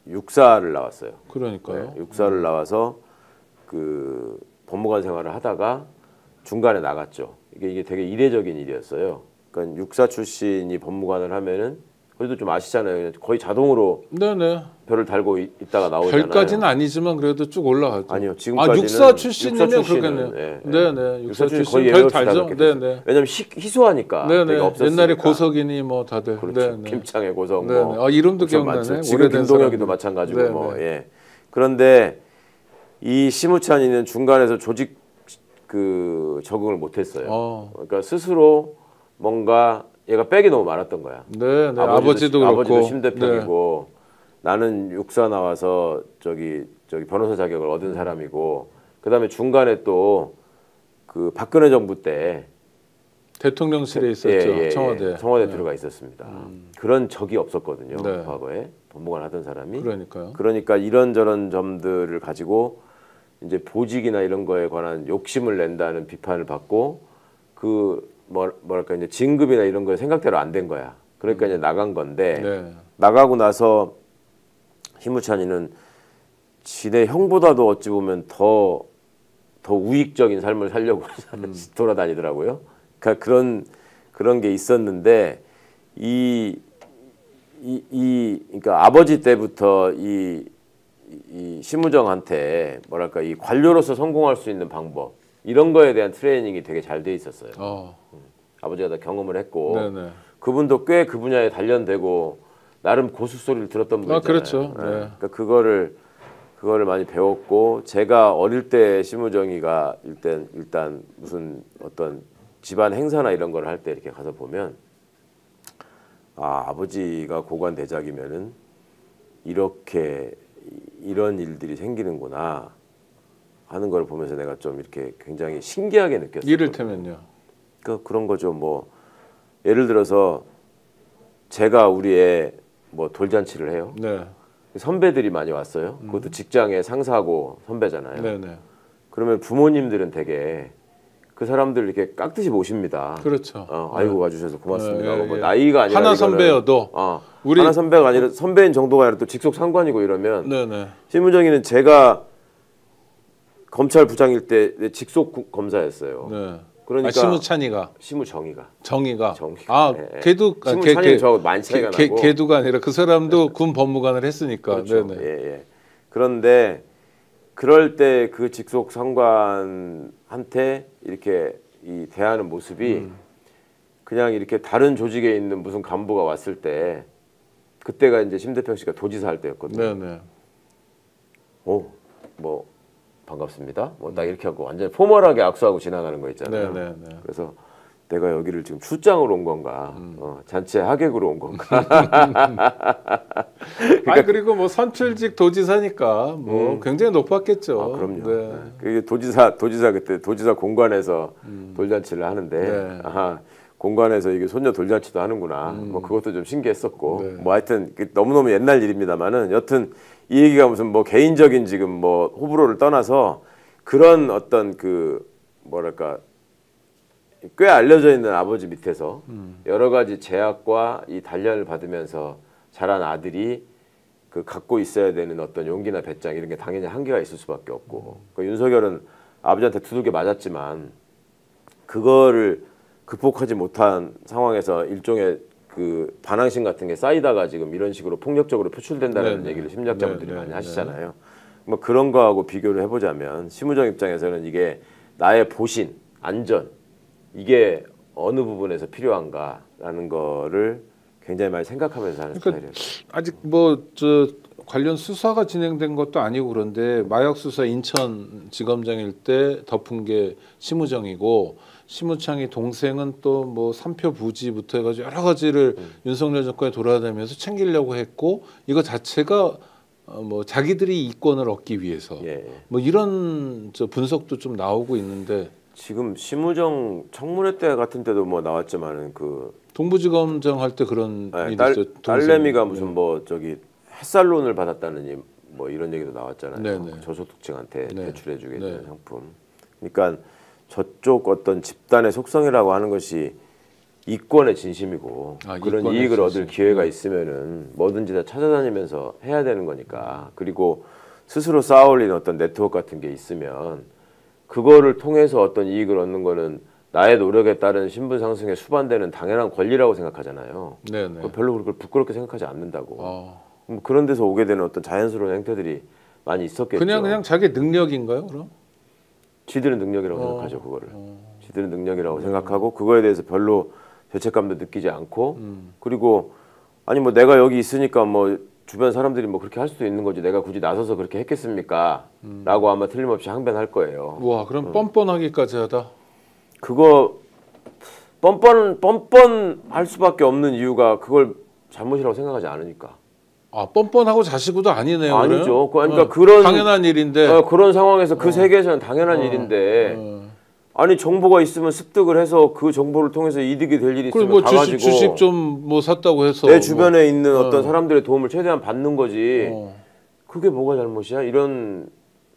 육사를 나왔어요. 그러니까요. 육사를 나와서 그 법무관 생활을 하다가 중간에 나갔죠. 이게 되게 이례적인 일이었어요. 그러니까 육사 출신이 법무관을 하면은 그래도 좀 아시잖아요. 거의 자동으로 네네. 별을 달고 있다가 나오잖아요. 별까지는 아니지만 그래도 쭉 올라가죠. 아니요, 지금까지는 육사 출신이면 육사 출신은, 그렇겠네요. 예, 예. 네네. 육사 육사 출신 출신 거의 별 예외 없이 달죠. 다 그렇게 네네. 왜냐면 희소하니까. 네네. 되게 없었으니까. 옛날에 고석이니 뭐 다들. 그렇죠. 네네. 김창의 고석 네네. 뭐. 이름도 엄청 기억나네. 많죠. 지금 오래된 김동혁이도 사람들. 마찬가지고 네네. 뭐. 예. 그런데 이 심우찬이는 중간에서 조직 그 적응을 못했어요. 그러니까 스스로 뭔가 얘가 백이 너무 많았던 거야. 네네. 아버지도 그렇고. 아버지도 심대평이고 나는 육사 나와서 저기 변호사 자격을 얻은 사람이고 그다음에 중간에 또 그 박근혜 정부 때 대통령실에 있었죠. 청와대. 들어가 있었습니다. 그런 적이 없었거든요. 네. 과거에 법무관 하던 사람이. 그러니까요. 그러니까 이런저런 점들을 가지고 이제 보직이나 이런 거에 관한 욕심을 낸다는 비판을 받고 그 뭐랄까 이제 진급이나 이런 거에 생각대로 안 된 거야. 그러니까 이제 나간 건데 네. 나가고 나서 심우찬이는 지네 형보다도 어찌 보면 더 우익적인 삶을 살려고 돌아다니더라고요. 그러니까 그런 게 있었는데 그러니까 아버지 때부터 이 심우정한테 뭐랄까 이 관료로서 성공할 수 있는 방법 이런 거에 대한 트레이닝이 되게 잘 돼 있었어요. 아버지가 다 경험을 했고 네네. 그분도 꽤 그 분야에 단련되고 나름 고수 소리를 들었던 분이잖아요. 그렇죠. 네. 그러니까 그거를 많이 배웠고 제가 어릴 때 심우정이가 일단 무슨 어떤 집안 행사나 이런 걸 할 때 이렇게 가서 보면 아버지가 고관 대작이면은 이렇게 이런 일들이 생기는구나 하는 걸 보면서 내가 좀 이렇게 굉장히 신기하게 느꼈어요. 이를테면요. 그런 거죠. 뭐 예를 들어서 제가 우리 애 뭐 돌잔치를 해요. 네. 선배들이 많이 왔어요. 그것도 직장의 상사고 선배잖아요. 네네. 그러면 부모님들은 되게 그 사람들 이렇게 깍듯이 모십니다. 그렇죠. 아이고 와주셔서 고맙습니다. 네, 뭐 예. 나이가 아니라 하나 이거는, 선배여도 우리 하나 선배가 아니라 선배인 정도가 아니라 또 직속 상관이고 이러면 네네. 심우정이는 제가 검찰 부장일 때 내 직속 검사였어요. 네. 그러니까 심우찬이가 정의가 예. 걔도 심우찬이는 저 많이 차이가 나고 걔도가 아니라 그 사람도 군 법무관을 했으니까. 그렇죠. 네네. 예. 그런데 그럴 때 그 직속 상관한테 이렇게 이 대하는 모습이 그냥 이렇게 다른 조직에 있는 무슨 간부가 왔을 때 그때가 이제 심대평 씨가 도지사 할 때였거든요. 네네. 뭐 반갑습니다. 뭐 딱 이렇게 하고 완전 포멀하게 악수하고 지나가는 거 있잖아요. 네네. 그래서 내가 여기를 지금 출장으로 온 건가, 잔치 하객으로 온 건가. 그리고 뭐 선출직 도지사니까 뭐 굉장히 높았겠죠. 그럼요. 네. 그게 도지사 그때 도지사 공관에서 돌잔치를 하는데 네. 공관에서 이게 손녀 돌잔치도 하는구나. 뭐 그것도 좀 신기했었고. 네. 뭐 하여튼 너무너무 옛날 일입니다만은 여튼 이 얘기가 무슨 뭐 개인적인 지금 뭐 호불호를 떠나서 그런 어떤 그 뭐랄까 꽤 알려져 있는 아버지 밑에서 여러 가지 제약과 이 단련을 받으면서 자란 아들이 그 갖고 있어야 되는 어떤 용기나 배짱 이런 게 당연히 한계가 있을 수밖에 없고 그 윤석열은 아버지한테 두들겨 맞았지만 그거를 극복하지 못한 상황에서 일종의 그 반항심 같은 게 쌓이다가 지금 이런 식으로 폭력적으로 표출된다는 네네. 얘기를 심리학자분들이 네네. 많이 하시잖아요. 뭐 그런 거하고 비교를 해보자면 심우정 입장에서는 이게 나의 보신, 안전 이게 어느 부분에서 필요한가라는 거를 굉장히 많이 생각하면서 하는 스타일이에요. 아직 관련 수사가 진행된 것도 아니고 그런데 마약 수사 인천지검장일 때 덮은 게 심우정이고 심우창이 동생은 또 뭐 삼표 부지부터 해가지고 여러 가지를 윤석열 정권에 돌아다니면서 챙기려고 했고 이거 자체가 뭐 자기들이 이권을 얻기 위해서 뭐 이런 분석도 좀 나오고 있는데 지금 심우정 청문회 때 같은 때도 뭐 나왔지만은 그 동부지검장 할 때 그런 일이 있었죠. 딸내미가 무슨 뭐 저기 햇살론을 받았다느니 뭐 이런 얘기도 나왔잖아요. 네네. 저소득층한테 네. 대출해주게 네. 되는 상품. 그러니까 저쪽 어떤 집단의 속성이라고 하는 것이 이권의 진심이고 그런 이권의 이익을 진심. 얻을 기회가 있으면은 뭐든지 다 찾아다니면서 해야 되는 거니까. 그리고 스스로 쌓아올린 어떤 네트워크 같은 게 있으면 그거를 통해서 어떤 이익을 얻는 거는 나의 노력에 따른 신분 상승에 수반되는 당연한 권리라고 생각하잖아요. 네네. 별로 그걸 부끄럽게 생각하지 않는다고. 어. 뭐 그런 데서 오게 되는 어떤 자연스러운 행태들이 많이 있었겠죠. 그냥 자기 능력인가요, 그럼? 지들은 능력이라고 생각하죠, 그거를. 지들은 능력이라고 생각하고 그거에 대해서 별로 죄책감도 느끼지 않고 그리고 아니 뭐 내가 여기 있으니까 뭐 주변 사람들이 뭐 그렇게 할 수도 있는 거지 내가 굳이 나서서 그렇게 했겠습니까? 라고 아마 틀림없이 항변할 거예요. 와, 그럼 뻔뻔하기까지 하다. 그거 뻔뻔할 수밖에 없는 이유가 그걸 잘못이라고 생각하지 않으니까. 아, 뻔뻔하고 자시고도 아니네요. 아니죠. 그래요? 그러니까 그런 당연한 일인데. 그런 상황에서 그 세계에서는 당연한 일인데 아니 정보가 있으면 습득을 해서 그 정보를 통해서 이득이 될 일이 그리고 있으면 뭐 가가지고 주식 좀 뭐 샀다고 해서 내 주변에 있는 어떤 사람들의 도움을 최대한 받는 거지. 어. 그게 뭐가 잘못이야? 이런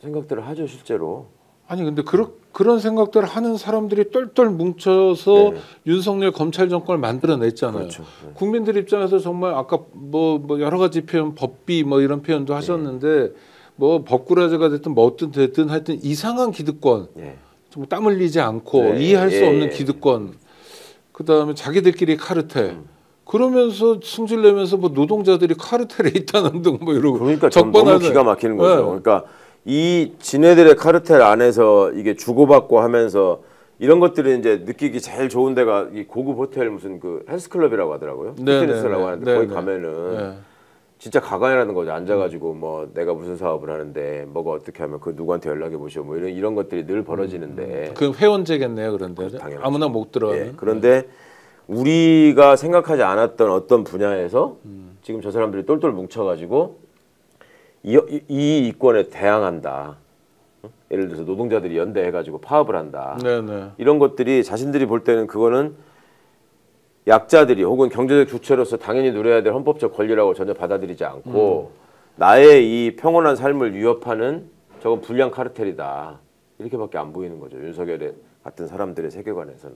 생각들을 하죠 실제로. 아니 근데 그런 생각들을 하는 사람들이 똘똘 뭉쳐서 네. 윤석열 검찰 정권을 만들어냈잖아요. 그렇죠. 네. 국민들 입장에서 정말 아까 뭐 여러 가지 표현, 법비 뭐 이런 표현도 하셨는데 뭐 법꾸라지가 됐든 뭐 어떤 됐든 하여튼 이상한 기득권, 예. 좀 땀 흘리지 않고 네. 이해할 수 예, 없는 예. 기득권, 그 다음에 자기들끼리 카르텔. 그러면서 승질내면서 뭐 노동자들이 카르텔에 있다는 등 뭐 이러고 그러니까 좀 너무 기가 막히는 거죠. 네. 그러니까 이 지네들의 카르텔 안에서 이게 주고받고 하면서 이런 것들을 이제 느끼기 제일 좋은 데가 이 고급 호텔 무슨 그 헬스클럽이라고 하더라고요. 네, 피트니스라고 네, 하는데 네, 거기 네. 가면은 네. 진짜 가관이라는 거죠. 앉아가지고 뭐 내가 무슨 사업을 하는데 뭐가 어떻게 하면 그 누구한테 연락해 보시오 뭐 이런 것들이 늘 벌어지는데 그 회원제겠네요, 그런데 당연하죠. 아무나 못 들어가는. 예, 그런데 우리가 생각하지 않았던 어떤 분야에서 지금 저 사람들이 똘똘 뭉쳐가지고 이 이권에 대항한다. 예를 들어서 노동자들이 연대해가지고 파업을 한다. 네네. 이런 것들이 자신들이 볼 때는 그거는 약자들이 혹은 경제적 주체로서 당연히 누려야 될 헌법적 권리라고 전혀 받아들이지 않고 나의 이 평온한 삶을 위협하는 저건 불량 카르텔이다. 이렇게밖에 안 보이는 거죠. 윤석열 같은 사람들의 세계관에서는.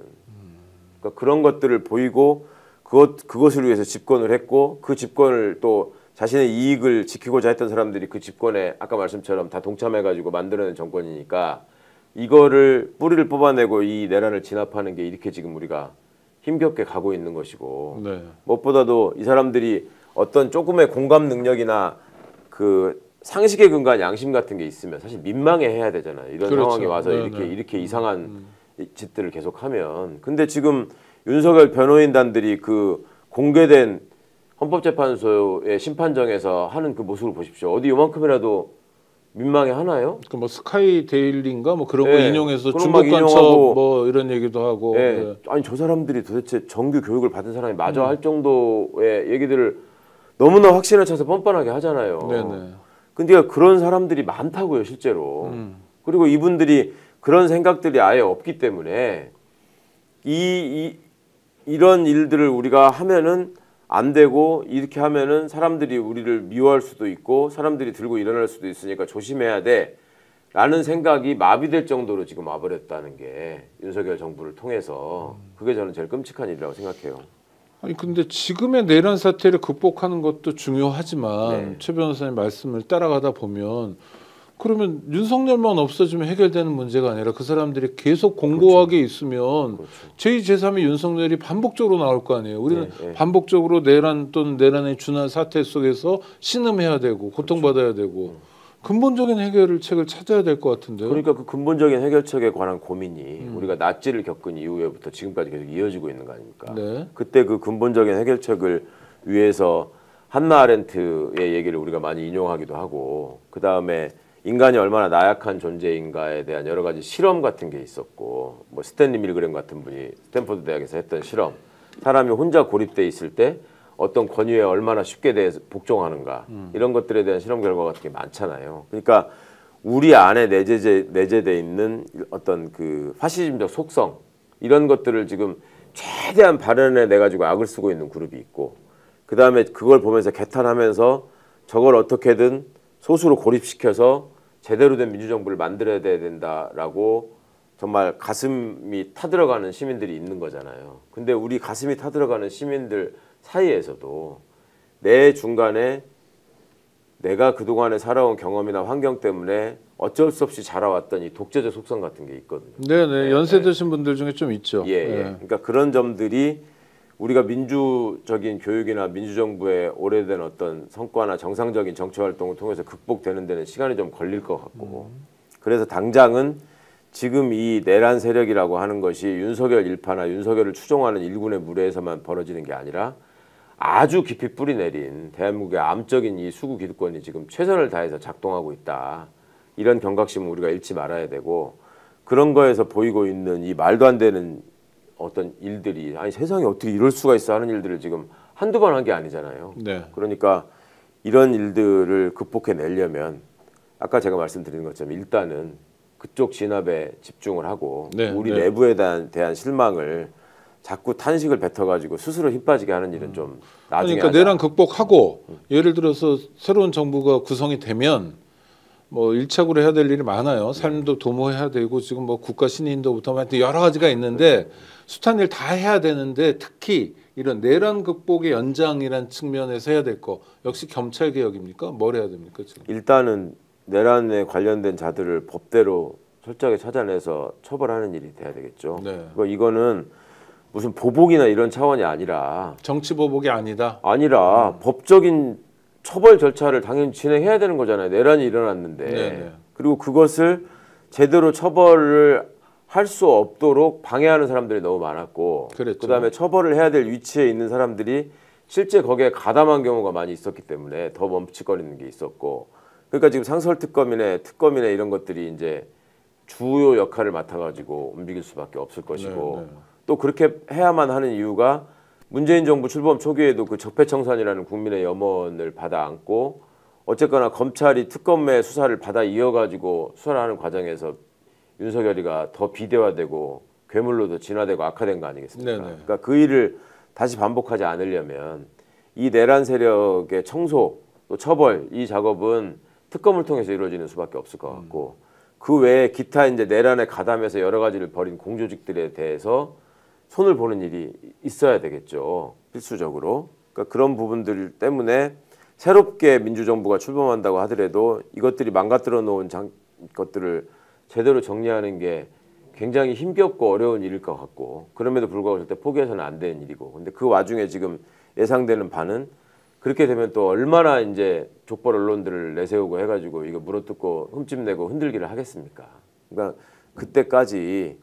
그러니까 그런 것들을 보이고 그것을 위해서 집권을 했고 그 집권을 또 자신의 이익을 지키고자 했던 사람들이 그 집권에 아까 말씀처럼 다 동참해가지고 만들어낸 정권이니까 이거를 뿌리를 뽑아내고 이 내란을 진압하는 게 이렇게 지금 우리가 힘겹게 가고 있는 것이고 네. 무엇보다도 이 사람들이 어떤 조금의 공감 능력이나 그 상식에 근거한 양심 같은 게 있으면 사실 민망해해야 되잖아요. 이런 그렇죠. 상황에 와서 네, 이렇게 이상한 짓들을 계속하면 근데 지금 윤석열 변호인단들이 그 공개된 헌법재판소의 심판정에서 하는 그 모습을 보십시오. 어디 요만큼이라도 민망해 하나요? 그 뭐 스카이 데일리인가 뭐 그런 거 네, 인용해서 그런 막 중국 간첩 인용하고. 뭐 이런 얘기도 하고. 네. 네. 아니 저 사람들이 도대체 정규 교육을 받은 사람이 마저 할 정도의 얘기들을 너무나 확신을 차서 뻔뻔하게 하잖아요. 네네. 근데 그런 사람들이 많다고요, 실제로. 그리고 이분들이 그런 생각들이 아예 없기 때문에 이런 일들을 우리가 하면은 안 되고 이렇게 하면은 사람들이 우리를 미워할 수도 있고 사람들이 들고 일어날 수도 있으니까 조심해야 돼 라는 생각이 마비될 정도로 지금 와버렸다는 게 윤석열 정부를 통해서 그게 저는 제일 끔찍한 일이라고 생각해요. 아니 근데 지금의 내란 사태를 극복하는 것도 중요하지만 네. 최 변호사님 말씀을 따라가다 보면 그러면 윤석열만 없어지면 해결되는 문제가 아니라 그 사람들이 계속 공고하게 있으면 제2, 제3의 윤석열이 반복적으로 나올 거 아니에요. 우리는 네, 네. 반복적으로 내란 또는 내란에 준한 사태 속에서 신음해야 되고 고통받아야 되고 근본적인 해결책을 찾아야 될 것 같은데요. 그러니까 그 근본적인 해결책에 관한 고민이 우리가 나치를 겪은 이후에부터 지금까지 계속 이어지고 있는 거 아닙니까? 네. 그때 그 근본적인 해결책을 위해서 한나 아렌트의 얘기를 우리가 많이 인용하기도 하고 그 다음에 인간이 얼마나 나약한 존재인가에 대한 여러 가지 실험 같은 게 있었고 뭐 스탠리 밀그램 같은 분이 스탠포드 대학에서 했던 실험 사람이 혼자 고립돼 있을 때 어떤 권위에 얼마나 쉽게 대해서 복종하는가 이런 것들에 대한 실험 결과 같은 게 많잖아요. 그러니까 우리 안에 내재돼 있는 어떤 그 파시즘적 속성 이런 것들을 지금 최대한 발현해 내 가지고 악을 쓰고 있는 그룹이 있고 그 다음에 그걸 보면서 개탄하면서 저걸 어떻게든 소수로 고립시켜서 제대로 된 민주정부를 만들어야 된다라고 정말 가슴이 타들어가는 시민들이 있는 거잖아요. 근데 우리 가슴이 타들어가는 시민들 사이에서도 내 중간에 내가 그동안에 살아온 경험이나 환경 때문에 어쩔 수 없이 자라왔던 이 독재적 속성 같은 게 있거든요. 네네. 연세 드신 분들 중에 좀 있죠. 예, 예. 그러니까 그런 점들이 우리가 민주적인 교육이나 민주정부의 오래된 어떤 성과나 정상적인 정치 활동을 통해서 극복되는 데는 시간이 좀 걸릴 것 같고 그래서 당장은 지금 이 내란 세력이라고 하는 것이 윤석열 일파나 윤석열을 추종하는 일군의 무리에서만 벌어지는 게 아니라 아주 깊이 뿌리 내린 대한민국의 암적인 이 수구 기득권이 지금 최선을 다해서 작동하고 있다. 이런 경각심을 우리가 잃지 말아야 되고 그런 거에서 보이고 있는 이 말도 안 되는 어떤 일들이 아니 세상에 어떻게 이럴 수가 있어 하는 일들을 지금 한두 번 한 게 아니잖아요. 네. 그러니까 이런 일들을 극복해내려면 아까 제가 말씀드린 것처럼 일단은 그쪽 진압에 집중을 하고 네, 우리 네. 내부에 대한 실망을 자꾸 탄식을 뱉어가지고 스스로 힘 빠지게 하는 일은 좀 나중에 그러니까 하자. 내란 극복하고 예를 들어서 새로운 정부가 구성이 되면 뭐 일착으로 해야 될 일이 많아요. 삶도 도모해야 되고 지금 뭐 국가 신인도부터 하여튼 여러 가지가 있는데 숱한 일 다 해야 되는데 특히 이런 내란 극복의 연장이란 측면에서 해야 될 거 역시 경찰 개혁입니까? 뭘 해야 됩니까 지금? 일단은 내란에 관련된 자들을 법대로 철저하게 찾아내서 처벌하는 일이 돼야 되겠죠. 네. 이거는 무슨 보복이나 이런 차원이 아니라 정치 보복이 아니다. 법적인 처벌 절차를 당연히 진행해야 되는 거잖아요. 내란이 일어났는데. 네네. 그리고 그것을 제대로 처벌을 할 수 없도록 방해하는 사람들이 너무 많았고 그랬죠. 그다음에 처벌을 해야 될 위치에 있는 사람들이 실제 거기에 가담한 경우가 많이 있었기 때문에 더 멈칫거리는 게 있었고 그러니까 지금 상설특검이네 특검이네 이런 것들이 이제 주요 역할을 맡아가지고 움직일 수밖에 없을 것이고 네, 네. 또 그렇게 해야만 하는 이유가 문재인 정부 출범 초기에도 그 적폐청산이라는 국민의 염원을 받아 안고 어쨌거나 검찰이 특검의 수사를 받아 이어가지고 수사를 하는 과정에서 윤석열이가 더 비대화되고 괴물로도 진화되고 악화된 거 아니겠습니까? 네네. 그러니까 그 일을 다시 반복하지 않으려면 이 내란 세력의 청소 또 처벌 이 작업은 특검을 통해서 이루어지는 수밖에 없을 것 같고 그 외에 기타 이제 내란에 가담해서 여러 가지를 벌인 공조직들에 대해서 손을 보는 일이 있어야 되겠죠. 필수적으로. 그러니까 그런 부분들 때문에 새롭게 민주정부가 출범한다고 하더라도 이것들이 망가뜨려 놓은 것들을 제대로 정리하는 게 굉장히 힘겹고 어려운 일일 것 같고 그럼에도 불구하고 절대 포기해서는 안 되는 일이고 근데 그 와중에 지금 예상되는 바는 그렇게 되면 또 얼마나 이제 족벌 언론들을 내세우고 해가지고 이거 물어뜯고 흠집내고 흔들기를 하겠습니까? 그러니까 그때까지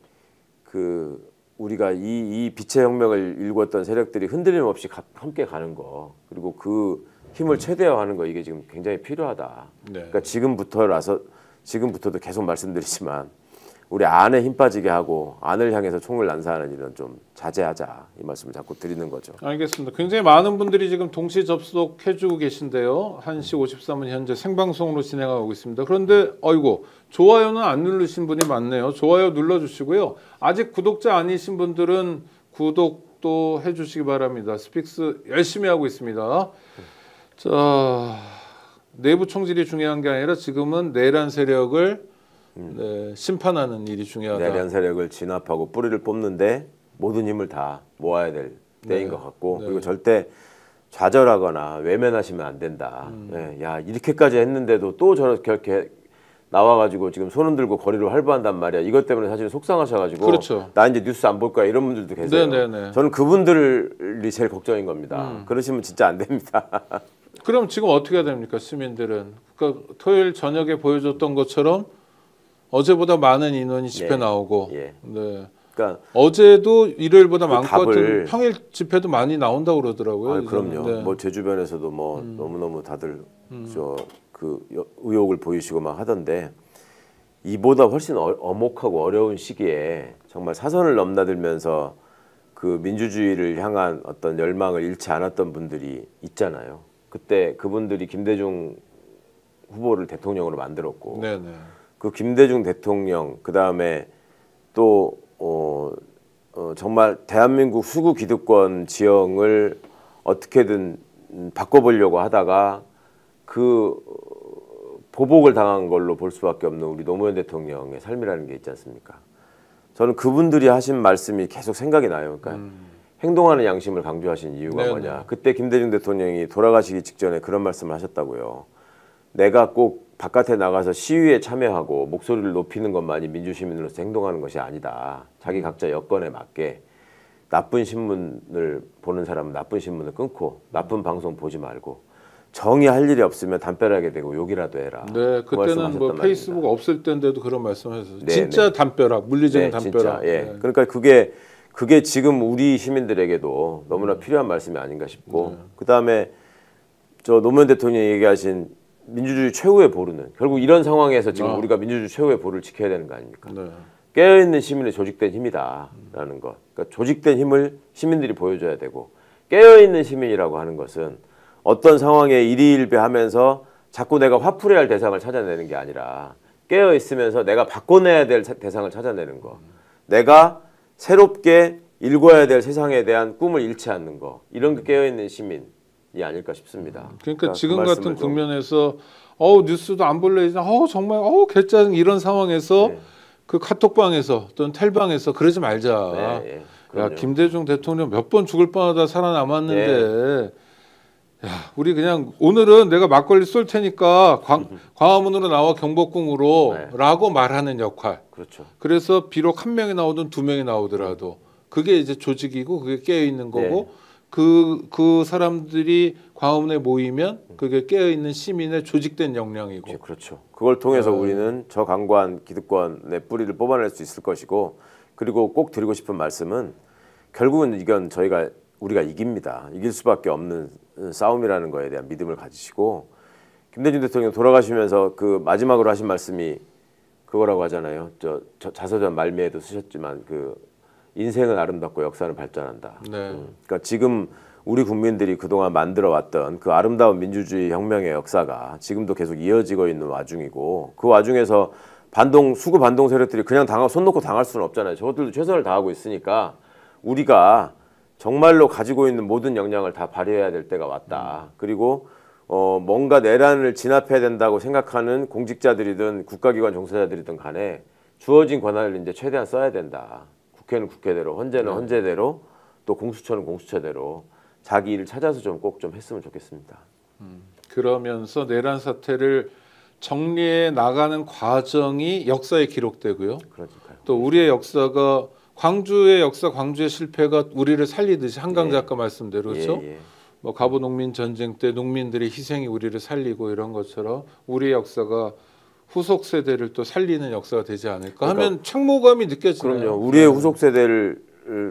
그 우리가 이 빛의 혁명을 일궜던 세력들이 흔들림 없이 함께 가는 거 그리고 그 힘을 최대화하는 거 이게 지금 굉장히 필요하다. 네. 그러니까 지금부터도 계속 말씀드리지만 우리 안에 힘 빠지게 하고 안을 향해서 총을 난사하는 일은 좀 자제하자 이 말씀을 자꾸 드리는 거죠. 알겠습니다. 굉장히 많은 분들이 지금 동시 접속해주고 계신데요. 1시 53분 현재 생방송으로 진행하고 있습니다. 그런데 어이고 좋아요는 안 누르신 분이 많네요. 좋아요 눌러주시고요. 아직 구독자 아니신 분들은 구독도 해주시기 바랍니다. 스픽스 열심히 하고 있습니다. 자, 내부 총질이 중요한 게 아니라 지금은 내란 세력을 네, 심판하는 일이 중요하다. 내란 세력을 진압하고 뿌리를 뽑는데 모든 힘을 다 모아야 될 때인 네. 것 같고 네. 그리고 절대 좌절하거나 외면하시면 안 된다. 네, 야 이렇게까지 했는데도 또 저렇게 나와가지고 지금 손 흔들고 거리로 활보한단 말이야. 이것 때문에 사실 속상하셔가지고 그렇죠. 나 이제 뉴스 안 볼 거야 이런 분들도 계세요. 네네네. 저는 그분들이 제일 걱정인 겁니다. 그러시면 진짜 안 됩니다. 그럼 지금 어떻게 해야 됩니까 시민들은? 그러니까 토요일 저녁에 보여줬던 것처럼 어제보다 많은 인원이 집회 예. 나오고 예. 네. 그러니까 어제도 일요일보다 많고 답을- 하여튼 평일 집회도 많이 나온다고 그러더라고요. 아, 이제는. 그럼요. 네. 뭐 제 주변에서도 뭐 너무너무 다들 의욕을 보이시고 막 하던데 이보다 훨씬 엄혹하고 어려운 시기에 정말 사선을 넘나들면서 그 민주주의를 향한 어떤 열망을 잃지 않았던 분들이 있잖아요. 그때 그분들이 김대중 후보를 대통령으로 만들었고 네네. 그 김대중 대통령 그 다음에 또 정말 대한민국 수구 기득권 지형을 어떻게든 바꿔보려고 하다가 그 보복을 당한 걸로 볼 수밖에 없는 우리 노무현 대통령의 삶이라는 게 있지 않습니까? 저는 그분들이 하신 말씀이 계속 생각이 나요. 그러니까 행동하는 양심을 강조하신 이유가 네네. 뭐냐? 그때 김대중 대통령이 돌아가시기 직전에 그런 말씀을 하셨다고요. 내가 꼭 바깥에 나가서 시위에 참여하고 목소리를 높이는 것만이 민주시민으로서 행동하는 것이 아니다. 자기 각자 여건에 맞게 나쁜 신문을 보는 사람은 나쁜 신문을 끊고 나쁜 방송 보지 말고 정의할 일이 없으면 담벼락에 대고 욕이라도 해라. 네, 그 그때는 뭐 말씀하셨단 페이스북 말입니다. 없을 때인데도 그런 말씀하셨어요. 네, 진짜 네. 담벼락, 물리적인 네, 담벼락. 진짜, 예. 네. 그러니까 그게 지금 우리 시민들에게도 너무나 필요한 말씀이 아닌가 싶고 그다음에 저 노무현 대통령이 얘기하신 민주주의 최후의 보루는 결국 이런 상황에서 지금 우리가 민주주의 최후의 보루를 지켜야 되는 거 아닙니까? 네. 깨어있는 시민의 조직된 힘이다라는 것. 그러니까 조직된 힘을 시민들이 보여줘야 되고 깨어있는 시민이라고 하는 것은 어떤 상황에 일희일비하면서 자꾸 내가 화풀이할 할 대상을 찾아내는 게 아니라 깨어있으면서 내가 바꿔내야 될 대상을 찾아내는 거. 내가 새롭게 읽어야 될 세상에 대한 꿈을 잃지 않는 거. 이런 게 깨어있는 시민이 아닐까 싶습니다. 그러니까 그 지금 말씀을 같은 좀- 국면에서 뉴스도 안 볼래 정말 개짜증 이런 상황에서 네. 그 카톡방에서 또는 텔방에서 그러지 말자. 네, 예. 야, 그럼요. 김대중 대통령 몇 번 죽을 뻔하다 살아남았는데 야, 우리 그냥 오늘은 내가 막걸리 쏠 테니까 광화문으로 나와 경복궁으로 네. 라고 말하는 역할. 그렇죠. 그래서 비록 한 명이 나오든 두 명이 나오더라도 그게 이제 조직이고 그게 깨어 있는 거고 네. 그 사람들이 광화문에 모이면 그게 깨어 있는 시민의 조직된 역량이고. 그렇죠. 그걸 통해서 우리는 저 강관 기득권의 뿌리를 뽑아낼 수 있을 것이고 그리고 꼭 드리고 싶은 말씀은 결국은 이건 우리가 이깁니다. 이길 수밖에 없는 싸움이라는 거에 대한 믿음을 가지시고 김대중 대통령 돌아가시면서 그 마지막으로 하신 말씀이 그거라고 하잖아요. 저 자서전 말미에도 쓰셨지만 그 인생은 아름답고 역사는 발전한다. 네. 그러니까 지금 우리 국민들이 그동안 만들어왔던 그 아름다운 민주주의 혁명의 역사가 지금도 계속 이어지고 있는 와중이고 그 와중에서 수구 반동 세력들이 그냥 손 놓고 당할 수는 없잖아요. 저것들도 최선을 다하고 있으니까 우리가 정말로 가지고 있는 모든 역량을 다 발휘해야 될 때가 왔다. 그리고 뭔가 내란을 진압해야 된다고 생각하는 공직자들이든 국가기관 종사자들이든 간에 주어진 권한을 이제 최대한 써야 된다. 국회는 국회대로, 헌재는 헌재대로, 또 공수처는 공수처대로 자기 일을 찾아서 좀 꼭 좀 했으면 좋겠습니다. 그러면서 내란 사태를 정리해 나가는 과정이 역사에 기록되고요. 그러니까요. 또 우리의 역사가 광주의 역사, 광주의 실패가 우리를 살리듯이 한강 예. 작가 말씀대로 그렇죠. 예, 예. 뭐 갑오 농민 전쟁 때 농민들의 희생이 우리를 살리고 이런 것처럼 우리의 역사가 후속 세대를 또 살리는 역사가 되지 않을까 하면 책무감이 느껴지네요. 그럼요. 우리의 후속 세대를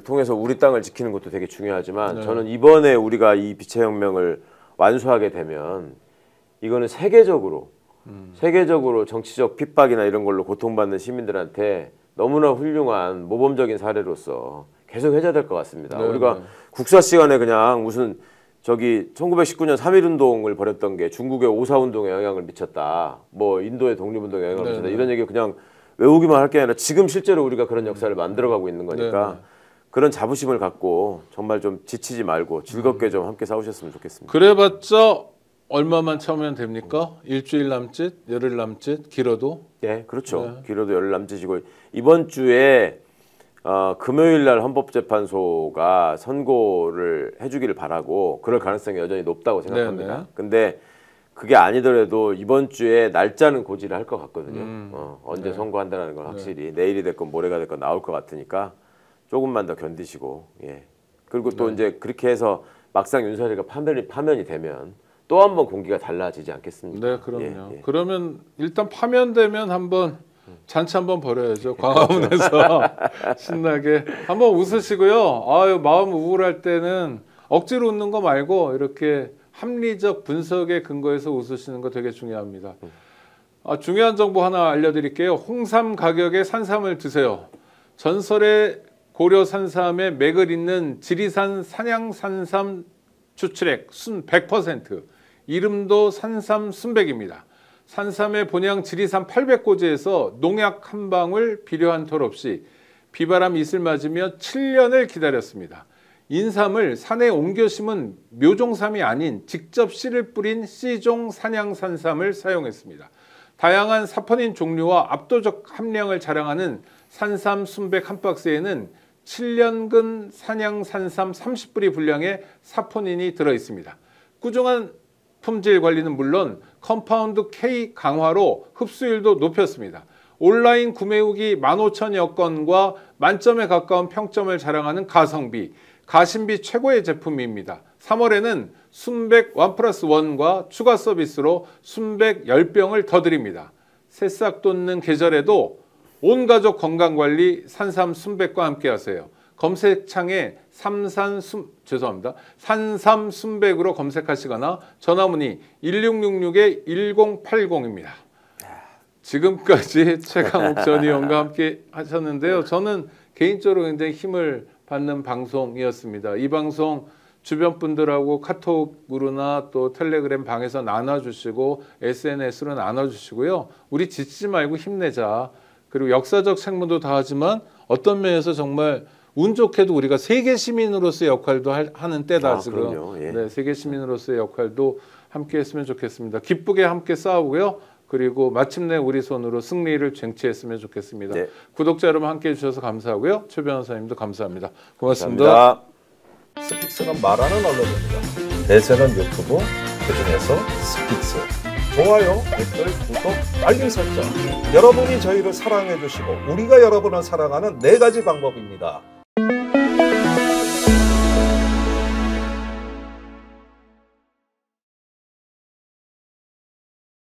통해서 우리 땅을 지키는 것도 되게 중요하지만 네. 저는 이번에 우리가 이 빛의 혁명을 완수하게 되면 이거는 세계적으로 정치적 핍박이나 이런 걸로 고통받는 시민들한테 너무나 훌륭한 모범적인 사례로서 계속 회자될 것 같습니다. 네, 우리가 네. 국사 시간에 그냥 무슨 1919년 3.1운동을 벌였던 게 중국의 5.4운동에 영향을 미쳤다. 뭐 인도의 독립운동에 영향을 네, 미쳤다. 네. 이런 얘기 그냥 외우기만 할 게 아니라 지금 실제로 우리가 그런 역사를 만들어가고 있는 거니까 네, 네. 그런 자부심을 갖고 정말 좀 지치지 말고 즐겁게 좀 함께 싸우셨으면 좋겠습니다. 그래봤자 얼마만 참으면 됩니까? 일주일 남짓, 열흘 남짓, 길어도. 네, 그렇죠. 네. 길어도 열흘 남짓이고 이번 주에 금요일 날 헌법재판소가 선고를 해주기를 바라고 그럴 가능성이 여전히 높다고 생각합니다. 네네. 근데 그게 아니더라도 이번 주에 날짜는 고지를 할 것 같거든요. 언제 네. 선고한다는 건 확실히 내일이 됐건 모레가 됐건 나올 것 같으니까 조금만 더 견디시고 예. 그리고 또 이제 그렇게 해서 막상 윤석열이가 파면이 되면 또 한 번 공기가 달라지지 않겠습니까? 네, 그럼요. 예, 예. 그러면 일단 파면되면 한번 잔치 한번 벌여야죠. 광화문에서 신나게 한번 웃으시고요. 아유 마음 우울할 때는 억지로 웃는 거 말고 이렇게 합리적 분석에 근거해서 웃으시는 거 되게 중요합니다. 중요한 정보 하나 알려드릴게요. 홍삼 가격에 산삼을 드세요. 전설의 고려 산삼에 맥을 잇는 지리산 산양산삼 추출액 순 100%. 이름도 산삼 순백입니다. 산삼의 본향 지리산 800고지에서 농약 한 방울 필요한 털 없이 비바람 이슬 맞으며 7년을 기다렸습니다. 인삼을 산에 옮겨 심은 묘종삼이 아닌 직접 씨를 뿌린 씨종 산양산삼을 사용했습니다. 다양한 사포닌 종류와 압도적 함량을 자랑하는 산삼 순백 한 박스에는 7년근 산양산삼 30뿌리 분량의 사포닌이 들어있습니다. 꾸준한 품질 관리는 물론 컴파운드 K 강화로 흡수율도 높였습니다. 온라인 구매 후기 15,000여 건과 만점에 가까운 평점을 자랑하는 가성비, 가심비 최고의 제품입니다. 3월에는 순백 1+1과 추가 서비스로 순백 10병을 더 드립니다. 새싹 돋는 계절에도 온 가족 건강관리 산삼 순백과 함께 하세요. 검색창에 산삼 순백으로 검색하시거나 전화문의 1666-1080입니다. 지금까지 최강욱 전 의원과 함께 하셨는데요. 저는 개인적으로 굉장히 힘을 받는 방송이었습니다. 이 방송 주변 분들하고 카톡으로나 또 텔레그램 방에서 나눠주시고 SNS로 나눠주시고요. 우리 지치지 말고 힘내자. 그리고 역사적 책무도 다하지만 어떤 면에서 정말 운 좋게도 우리가 세계 시민으로서의 역할도 하는 때다 지금. 그럼요. 예. 네, 세계 시민으로서의 역할도 함께 했으면 좋겠습니다. 기쁘게 함께 싸우고요. 그리고 마침내 우리 손으로 승리를 쟁취했으면 좋겠습니다. 네. 구독자 여러분 함께 해주셔서 감사하고요. 최 변호사님도 감사합니다. 고맙습니다. 감사합니다. 스픽스는 말하는 언론입니다. 대세는 유튜브, 그중에서 스픽스. 좋아요, 댓글, 구독, 알림 설정. 여러분이 저희를 사랑해 주시고 우리가 여러분을 사랑하는 4가지 방법입니다.